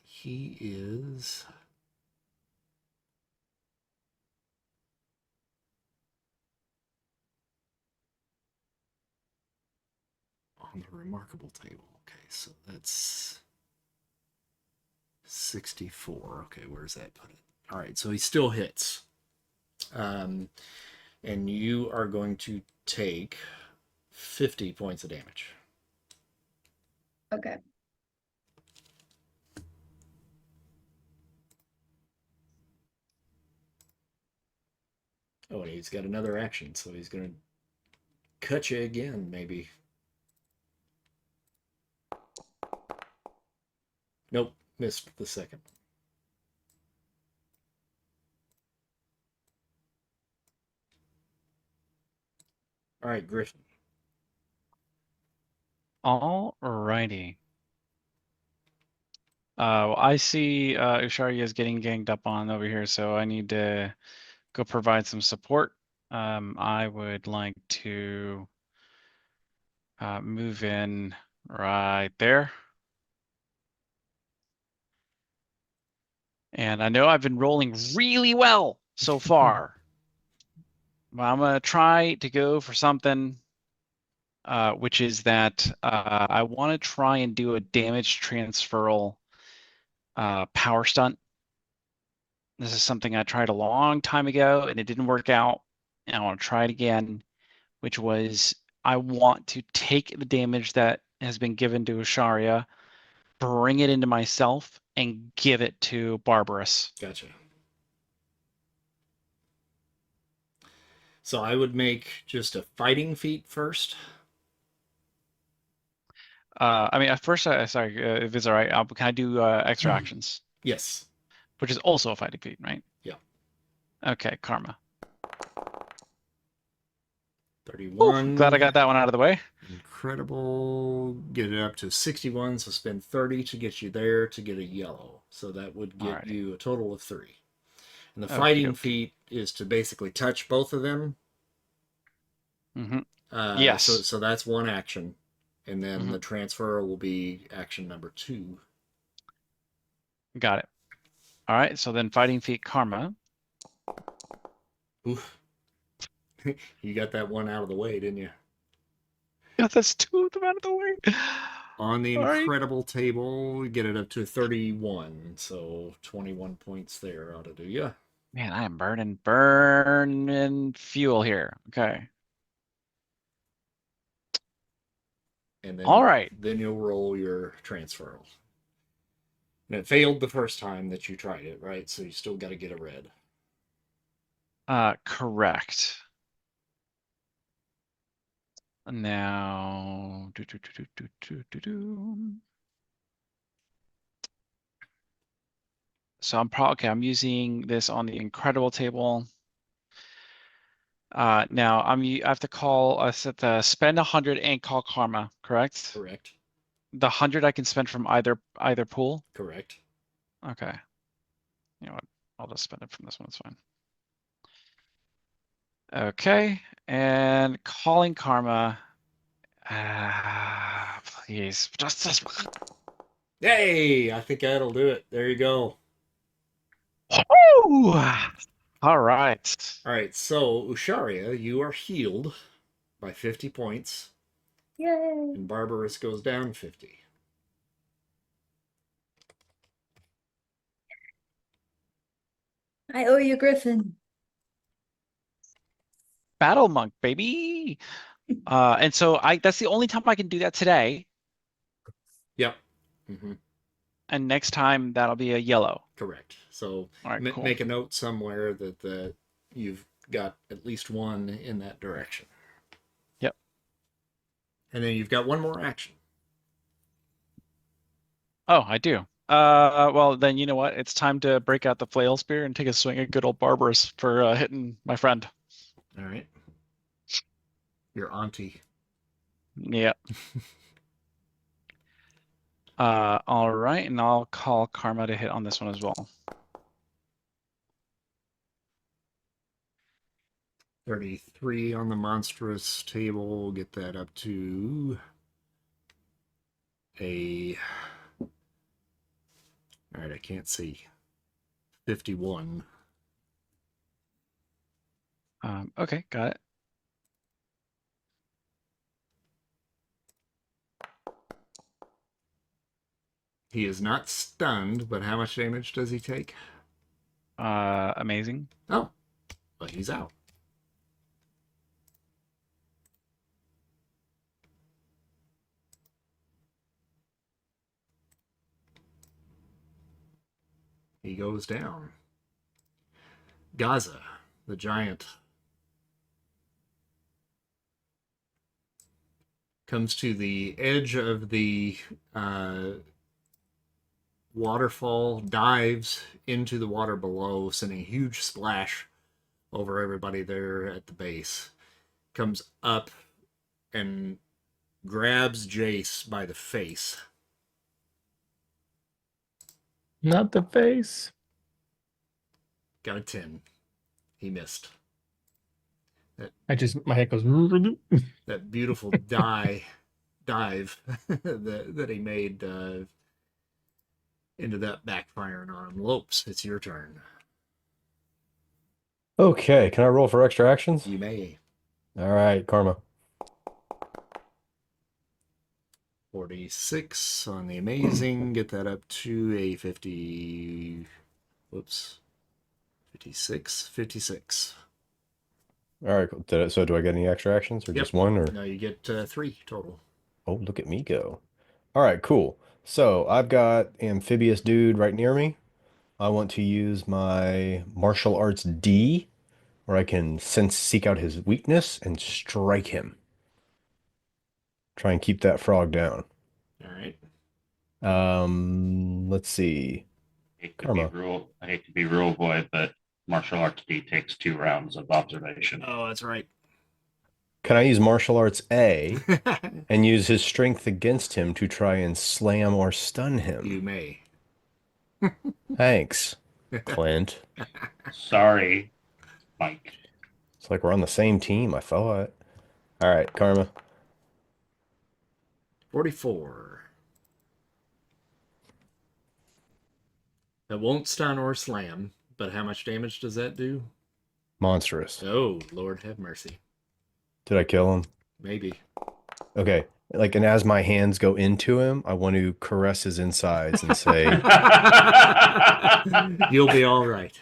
He is on the remarkable table. Okay, so that's 64. Okay, where's that put it? All right, so he still hits. And you are going to take 50 points of damage. Okay. Oh, and he's got another action, so he's going to cut you again, maybe. Nope, missed the second. All right, Griffin. All righty. Well, I see Uxaria is getting ganged up on over here, so I need to go provide some support. I would like to move in right there. And I know I've been rolling really well so far. But I'm going to try to go for something, which is that I want to try and do a damage transferal power stunt. This is something I tried a long time ago and it didn't work out. And I want to try it again, which was I want to take the damage that has been given to Uxaria, bring it into myself, and give it to Barbarous. Gotcha. So I would make just a fighting feat first. I mean, at first, sorry, if it's all right, can I do extra actions? Yes. Which is also a fighting feat, right? Yeah. Okay, karma. 31. Ooh, glad I got that one out of the way. Incredible. Get it up to 61, so spend 30 to get you there to get a yellow. So that would get you a total of 3. And the fighting feat is to basically touch both of them. Yes. So that's one action. And then the transfer will be action number 2. Got it. All right, so then fighting feat karma. Oof. You got that one out of the way, didn't you? Yeah, that's 2 of them out of the way. On the incredible table, get it up to 31. So 21 points there ought to do ya. Man, I am burning fuel here. Okay. And then, all right. Then you'll roll your transferal. And it failed the first time that you tried it, right? So you still got to get a red. Correct. Now, so I'm using this on the incredible table. Now I have to call set the spend 100 and call karma, correct? Correct. The 100 I can spend from either pool? Correct. Okay. You know what? I'll just spend it from this one, it's fine. Okay, and calling karma. Please, just this. Yay! I think that'll do it. There you go. Woo! All right. All right, so Uxaria, you are healed by 50 points. Yay. And Barbarous goes down 50. I owe you, Griffin. Battle monk, baby. And so that's the only time I can do that today. Yep. And next time that'll be a yellow. Correct. So cool. Make a note somewhere that you've got at least one in that direction. Yep. And then you've got one more action. Oh, I do. Well, then you know what? It's time to break out the flail spear and take a swing at good old Barbarous for hitting my friend. All right. Your auntie. Yeah. All right, and I'll call Karma to hit on this one as well. 33 on the monstrous table. Get that up to a. All right, I can't see. 51. Okay, got it. He is not stunned, but how much damage does he take? Amazing. Oh, well, he's out. He goes down. Gaza, the giant, comes to the edge of the waterfall, dives into the water below, sending a huge splash over everybody there at the base. Comes up and grabs Jace by the face. Not the face. Got a 10. He missed. My head goes. That beautiful dive that he made into that backfiring on him. Lopes, it's your turn. Okay, can I roll for extra actions? You may. All right, Karma. 46 on the amazing. Get that up to a 50. Whoops. 56. All right, cool. So do I get any extra actions or Yep. just one? Or No, you get 3 total. oh, look at me go. All right, cool. So I've got amphibious dude right near me. I want to use my martial arts D, where I can seek out his weakness and strike him. Try and keep that frog down. All right. Let's see. I hate to be rule boy, but martial arts D takes 2 rounds of observation. Oh, that's right. Can I use martial arts A and use his strength against him to try and slam or stun him? You may. Thanks, Clint. Sorry, Mike. It's like we're on the same team, I thought. All right, Karma. 44. That won't stun or slam, but how much damage does that do? Monstrous. Oh, Lord have mercy. Did I kill him? Maybe. Okay. And as my hands go into him, I want to caress his insides and say, You'll be all right.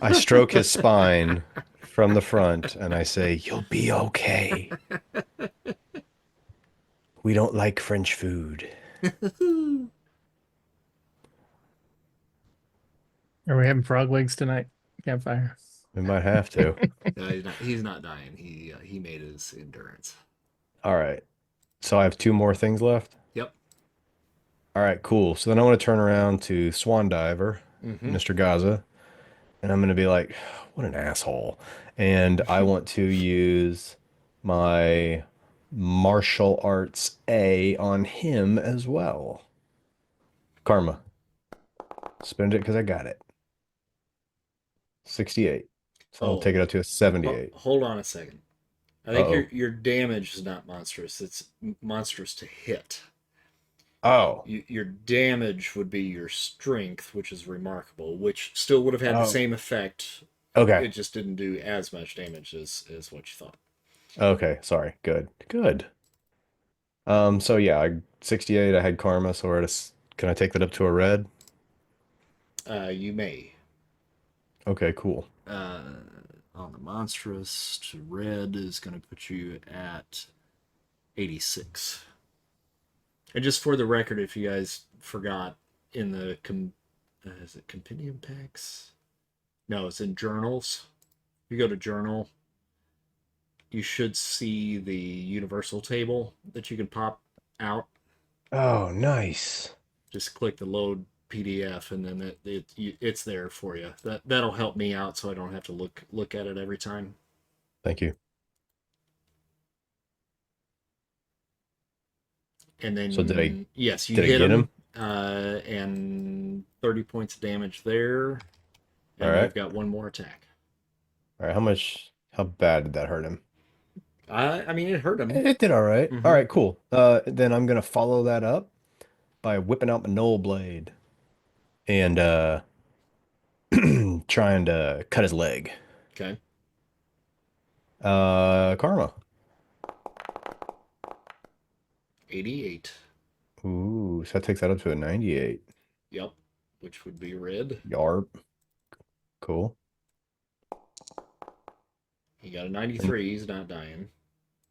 I stroke his spine from the front and I say, you'll be okay. We don't like French food. Are we having frog legs tonight? Campfire. We might have to. No, he's not dying. He made his endurance. All right. So I have 2 more things left? Yep. All right, cool. So then I want to turn around to Swan Diver, Mr. Gaza, and I'm going to be like, what an asshole. And I want to use my martial arts A on him as well. Karma. Spend it because I got it. 68. So I'll take it up to a 78. Hold on a second. I think Uh-oh. your damage is not monstrous. It's monstrous to hit. Oh. Your damage would be your strength, which is remarkable, which still would have had the same effect. Okay. It just didn't do as much damage as what you thought. Okay, sorry. Good. So yeah, 68, I had Karma, so can I take that up to a red? You may. Okay, cool. On the monstrous to red is going to put you at 86. And just for the record, if you guys forgot, in the is it compendium packs? No, it's in journals. If you go to journal, you should see the universal table that you can pop out. Oh, nice. Just click the load PDF, and then it's there for you. That'll help me out, so I don't have to look at it every time. Thank you. And then So did I? Yes, you Did I hit get him. him? and 30 points of damage there. And All right. you've got one more attack. All right. How bad did that hurt him? I mean, it hurt him. It did all right. Mhm. All right, cool. Then I'm gonna follow that up by whipping out my Knoll blade and trying to cut his leg. Okay. Karma. 88. Ooh, so that takes that up to a 98. Yep. Which would be red. Yarp. Cool. He got a 93. He's not dying.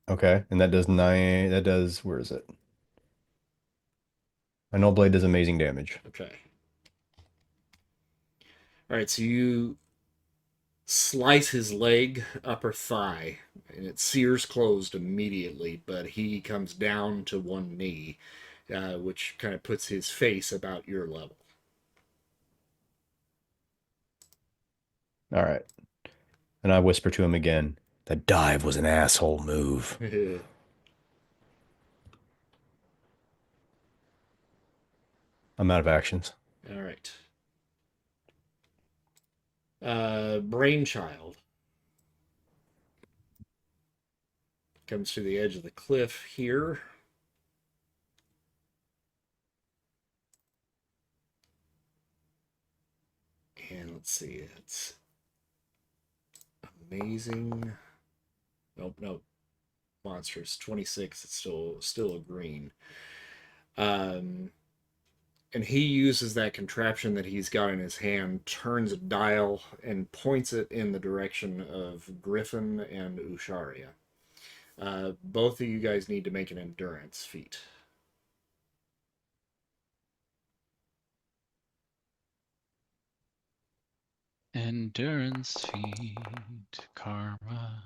Okay, and that does 9. That does, where is it? My Knoll blade does amazing damage. Okay. All right, so you slice his leg, upper thigh, and it sears closed immediately, but he comes down to one knee, which kind of puts his face about your level. All right. And I whisper to him again, that dive was an asshole move. I'm out of actions. All right. Brainchild comes to the edge of the cliff here. And let's see, it's amazing. Nope. Monsters 26. It's still a green. And he uses that contraption that he's got in his hand, turns a dial, and points it in the direction of Griffin and Uxaria. Both of you guys need to make an endurance feat. Endurance feat, karma.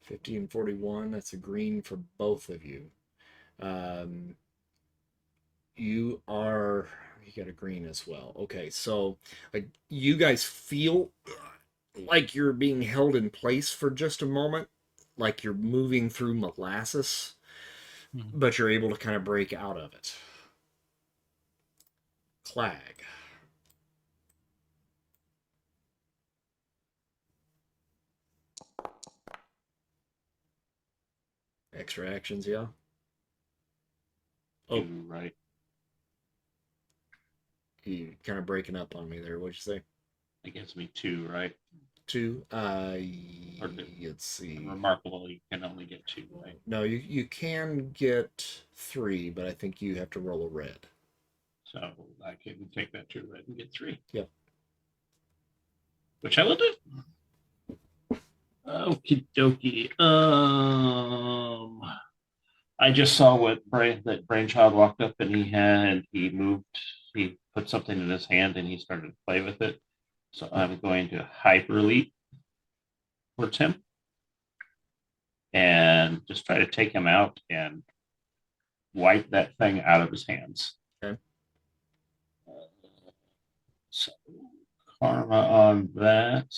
50 and 41, that's a green for both of you. You got a green as well. Okay, so like you guys feel like you're being held in place for just a moment, like you're moving through molasses, but you're able to kind of break out of it. Clag. Extra actions, yeah. Oh, Two, right. you kind of breaking up on me there. What'd you say? It gives me 2, right? 2. Or Let's see. Remarkable, you can only get 2, right? No, you can get 3, but I think you have to roll a red. So I can take that 2 red and get 3. Yep. Which I will do. Okie dokie. I just saw that Brainchild walked up and he put something in his hand and he started to play with it. So I'm going to hyper leap towards him and just try to take him out and wipe that thing out of his hands. Okay. So karma on that.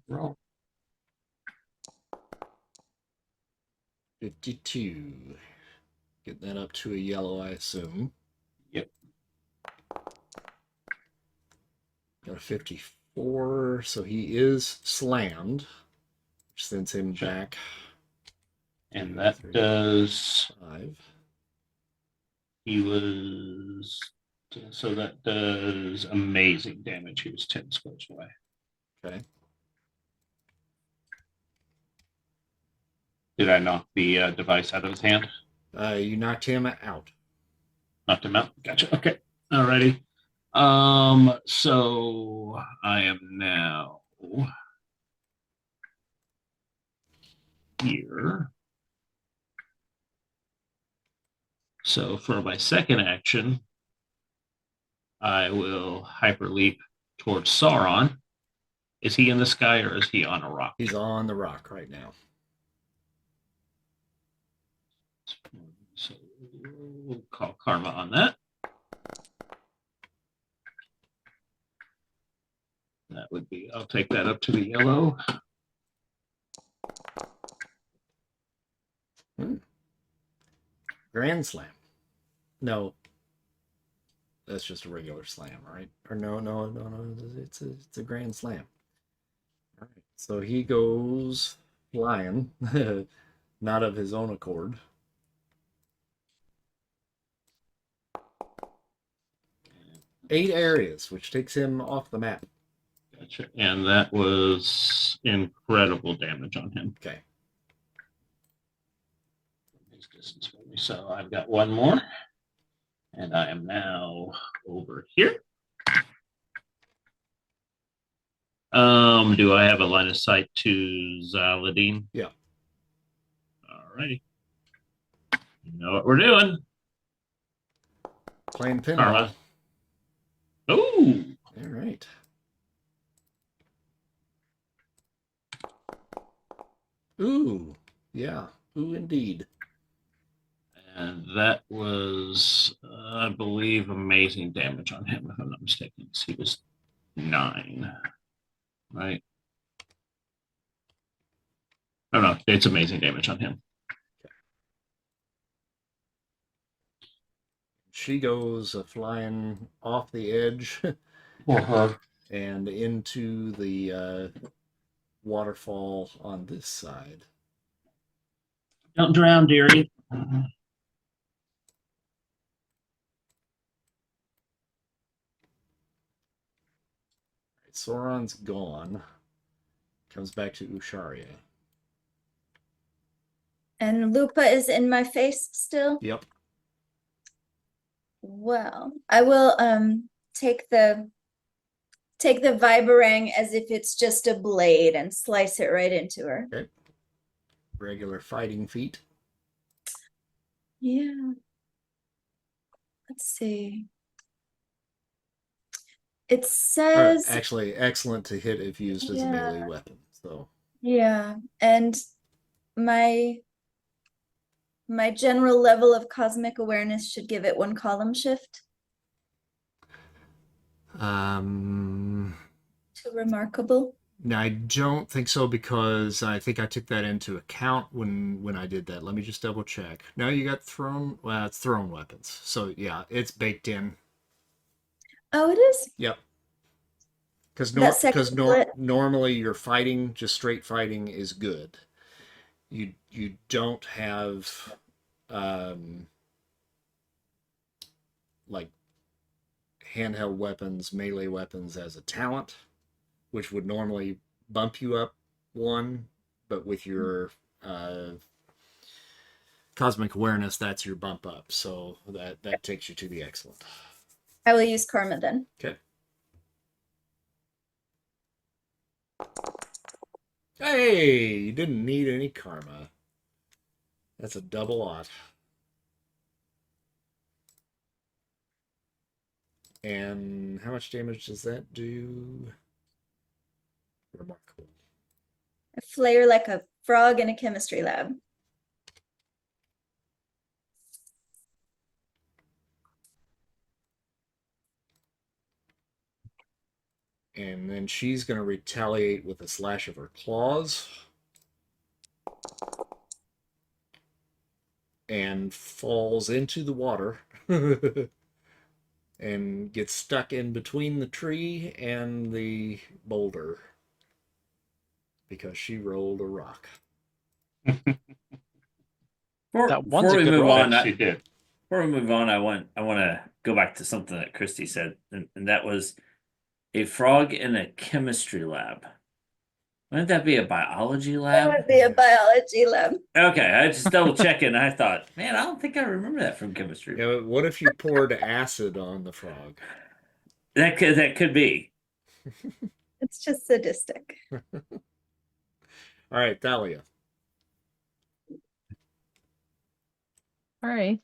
Roll. 52. Get that up to a yellow, I assume. Yep. Got a 54, so he is slammed, which sends him back. And that does 5. So that does amazing damage. He was 10 squares away. Okay. Did I knock the device out of his hand? You knocked him out. Knocked him out. Gotcha. Okay. Alrighty. So I am now here. So for my second action, I will hyper leap towards Sauron. Is he in the sky or is he on a rock? He's on the rock right now. So we'll call karma on that. that would be, I'll take that up to the yellow. Grand slam. No. That's just a regular slam, right? Or no. It's a grand slam. All right. So he goes flying, not of his own accord. Eight areas, which takes him off the map. Gotcha. And that was incredible damage on him. Okay. His distance from me. So I've got one more. And I am now over here. Do I have a line of sight to Zaladin? Yeah. All righty. You know what we're doing. Playing pinball. Oh. All right. Ooh. Yeah. Ooh, indeed. And that was, I believe, amazing damage on him, if I'm not mistaken. He was 9. Right? Oh, no. It's amazing damage on him. She goes flying off the edge and into the waterfall on this side. Don't drown, dearie. Sauron's gone. Comes back to Uxaria. And Lupa is in my face still? Yep. Well, I will take the vibrang as if it's just a blade and slice it right into her. Okay. Regular fighting feat. Yeah. Let's see. It says Actually, excellent to hit if used as a melee Yeah. weapon. So yeah, and my general level of cosmic awareness should give it 1 column shift no, to remarkable. I don't think so, because I think I took that into account when I did that. Let me just double check. No, you got thrown. Well, it's thrown weapons. So yeah, it's baked in. Oh, it is? Yep. Because That second bullet. normally your fighting, just straight fighting, is good. You don't have like handheld weapons, melee weapons as a talent, which would normally bump you up 1, but with your cosmic awareness, that's your bump up. So that takes you to the excellent. I will use karma then. Okay. Hey, you didn't need any karma. That's a double aught. And how much damage does that do? Remarkable. I flare like a frog in a chemistry lab. And then she's going to retaliate with a slash of her claws. And falls into the water. And gets stuck in between the tree and the boulder. Because she rolled a rock. That one's Before a we good move roll. on, She did. before we move on, I want to go back to something that Christy said, and that was a frog in a chemistry lab. Wouldn't that be a biology That lab? would be a biology lab. Okay, I just double checking. And I thought, man, I don't think I remember that from chemistry. Yeah, but what if you poured acid on the frog? That could be. It's just sadistic. All right, Thalia. All right.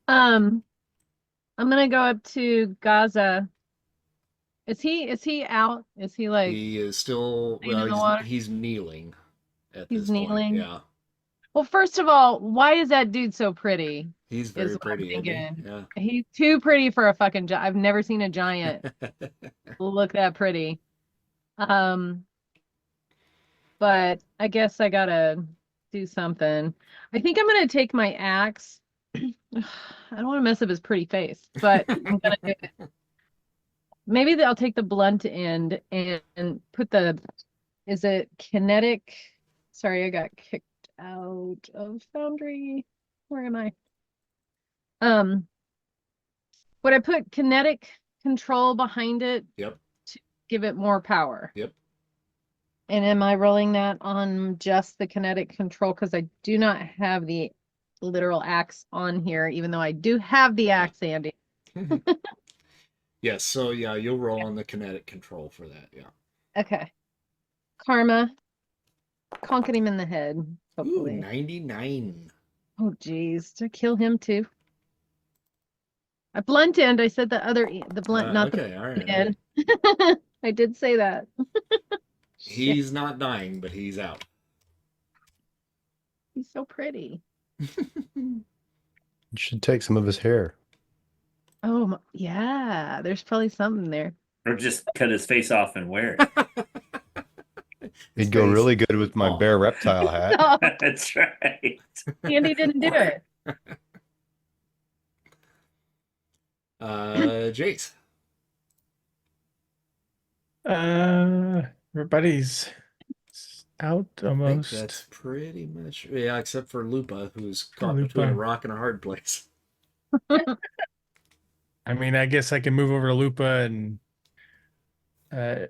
I'm gonna go up to Gaza. Is he out? Is he like He is still, in the well, water? he's kneeling at He's this point. kneeling? Yeah. Well, first of all, why is that dude so pretty? He's Is very what I'm pretty, isn't he? thinking. Yeah. He's too pretty for a fucking giant. I've never seen a giant look that pretty. But I guess I gotta do something. I think I'm gonna take my axe. I don't want to mess up his pretty face, but I'm gonna do it. Maybe I'll take the blunt end and put the, is it kinetic? Sorry, I got kicked out of Foundry. Where am I? Would I put kinetic control behind it Yep. to give it more power? Yep. And am I rolling that on just the kinetic control? Because I do not have the literal axe on here, even though I do have the axe, Andy. Yes, so yeah, you'll roll on the kinetic control for that, yeah. Okay. Karma. Conking him in the head, Ooh, hopefully. 99. Oh, geez. To kill him too. A blunt end. I said the other, the blunt, not Okay, all right. the end. I did say that. He's not dying, but he's out. He's so pretty. You should take some of his hair. Oh, yeah. There's probably something there. Or just cut his face off and wear it. He'd go really good with my Oh. bear reptile hat. Oh, That's right. Andy didn't do it. Jace. Everybody's out I think almost. that's pretty much, yeah, except for Lupa, who's caught Lupa. between a rock and a hard place. I mean, I guess I can move over to Lupa and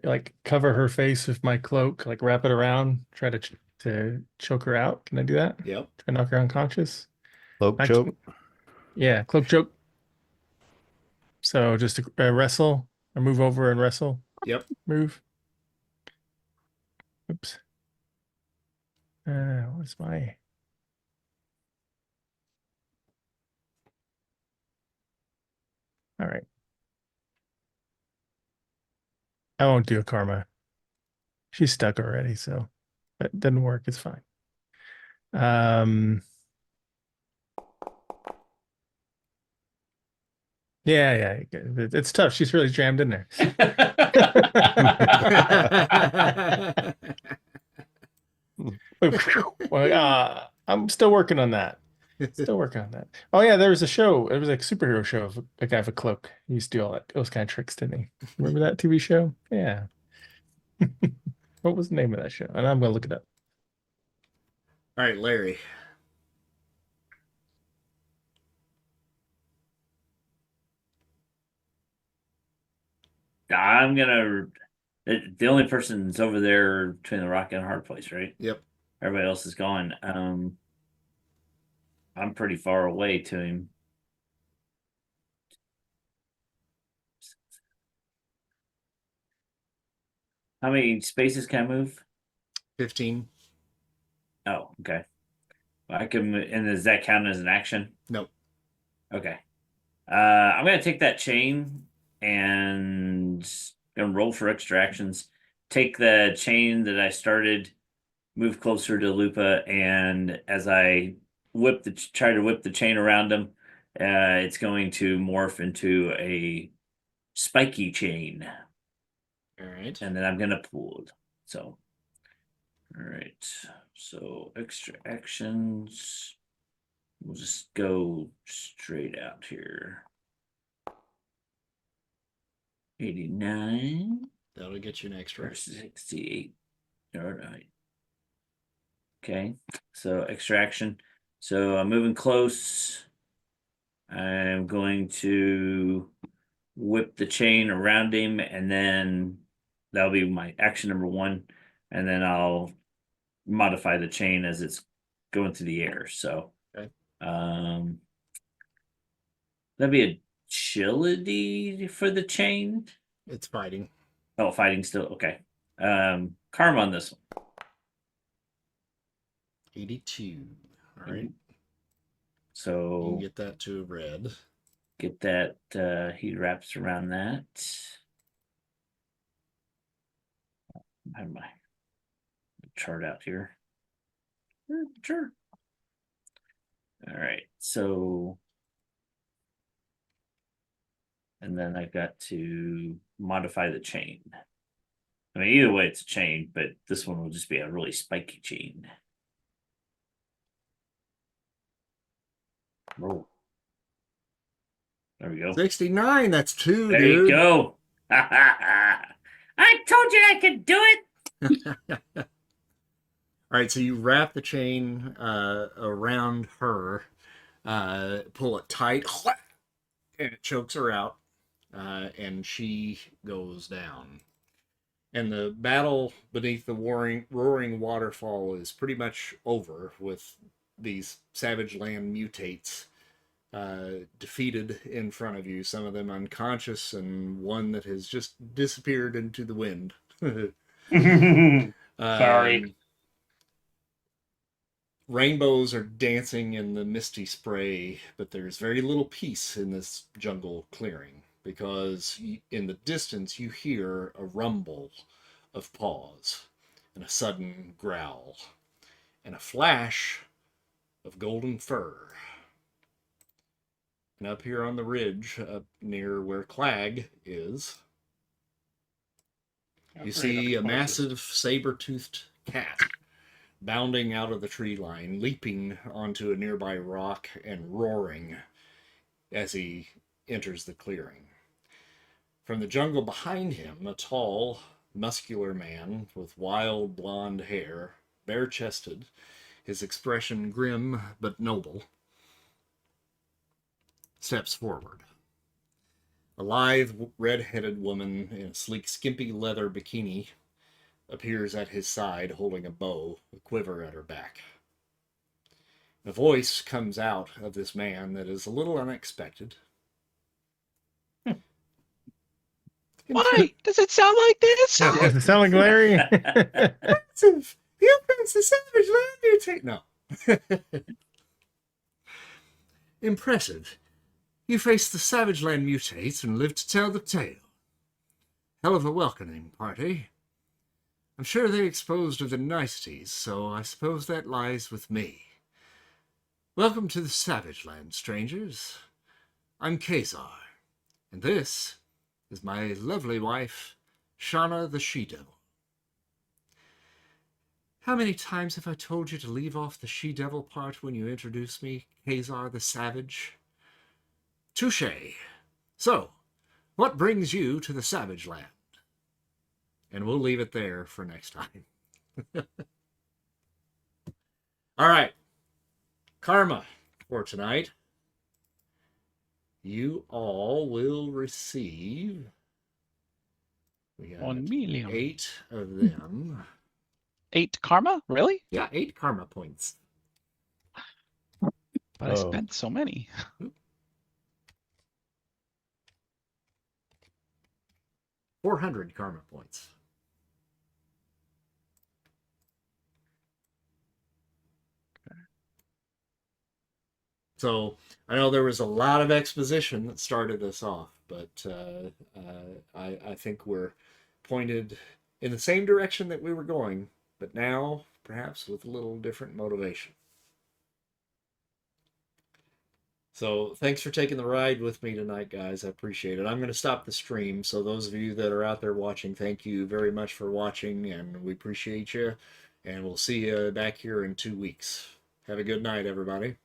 like cover her face with my cloak, like wrap it around, try to choke her out. Can I do that? Yep. Try to knock her unconscious. Cloak I choke. Yeah, cloak choke. So just to wrestle or move over and wrestle. Yep. Move. Oops. What's my? All right. I won't do a karma. She's stuck already, so that doesn't work. It's fine. Yeah. It's tough. She's really jammed in there. Well, I'm still working on that. Still working on that. Oh yeah, there was a show. It was like a superhero show of a guy with a cloak. He used to do all that. Those kind of tricks, didn't he? Remember that TV show? Yeah. What was the name of that show? And I'm gonna look it up. All right, Larry. I'm gonna. The only person that's over there between the rock and hard place, right? Yep. Everybody else is gone. I'm pretty far away to him. How many spaces can I move? 15. Oh, okay. I can. And does that count as an action? Nope. Okay. I'm gonna take that chain and gonna roll for extra actions. Take the chain that I started, move closer to Lupa, and as I try to whip the chain around him, it's going to morph into a spiky chain, All right. and then I'm gonna pull it. So, all right. So extra actions. We'll just go straight out here. 89 That'll get you an extra. versus 68. All right. Okay. So extra action. So I'm moving close. I'm going to whip the chain around him, and then that'll be my action number 1. And then I'll modify the chain as it's going through the air. So Okay. That'd be a agility for the chain. It's fighting. Oh, fighting still. Okay. Karma on this one. 82. All right. You So can get that to a red. get that he wraps around that. I have my chart out here. Sure. All right. So and then I've got to modify the chain. I mean, either way, it's a chain, but this one will just be a really spiky chain. Roll. There we go. 69, that's 2, There dude. you go. I told you I could do it. All right, so you wrap the chain around her, pull it tight, and it chokes her out, and she goes down. And the battle beneath the roaring waterfall is pretty much over, with these savage land mutates defeated in front of you, some of them unconscious, and one that has just disappeared into the wind. Sorry. Rainbows are dancing in the misty spray, but there's very little peace in this jungle clearing, because in the distance you hear a rumble of paws, and a sudden growl, and a flash of golden fur. And up here on the ridge, up near where Clag is, you see a massive saber-toothed cat bounding out of the tree line, leaping onto a nearby rock and roaring as he enters the clearing. From the jungle behind him, a tall, muscular man with wild blonde hair, bare-chested, his expression grim but noble, steps forward. A lithe, red-headed woman in a sleek, skimpy leather bikini appears at his side, holding a bow, a quiver at her back. A voice comes out of this man that is a little unexpected. Why does it sound like this? Does it sound like Larry? Impressive! The Prince the Savage Land mutate. No. Impressive. You faced the Savage Land mutates and lived to tell the tale. Hell of a welcoming party. I'm sure they exposed of the niceties, so I suppose that lies with me. Welcome to the Savage Land, strangers. I'm Kazar, and this is my lovely wife, Shauna the She-Devil. How many times have I told you to leave off the She-Devil part when you introduce me, Kazar the Savage? Touché. So, what brings you to the Savage Land? And we'll leave it there for next time. All right. Karma for tonight. You all will receive, we got 1 million. 8 of them. 8 karma? Really? Yeah, 8 karma points. But I Oh. spent so many. 400 karma points. So I know there was a lot of exposition that started us off, but I think we're pointed in the same direction that we were going, but now perhaps with a little different motivation. So thanks for taking the ride with me tonight, guys. I appreciate it. I'm going to stop the stream. So those of you that are out there watching, thank you very much for watching, and we appreciate you. And we'll see you back here in 2 weeks. Have a good night, everybody.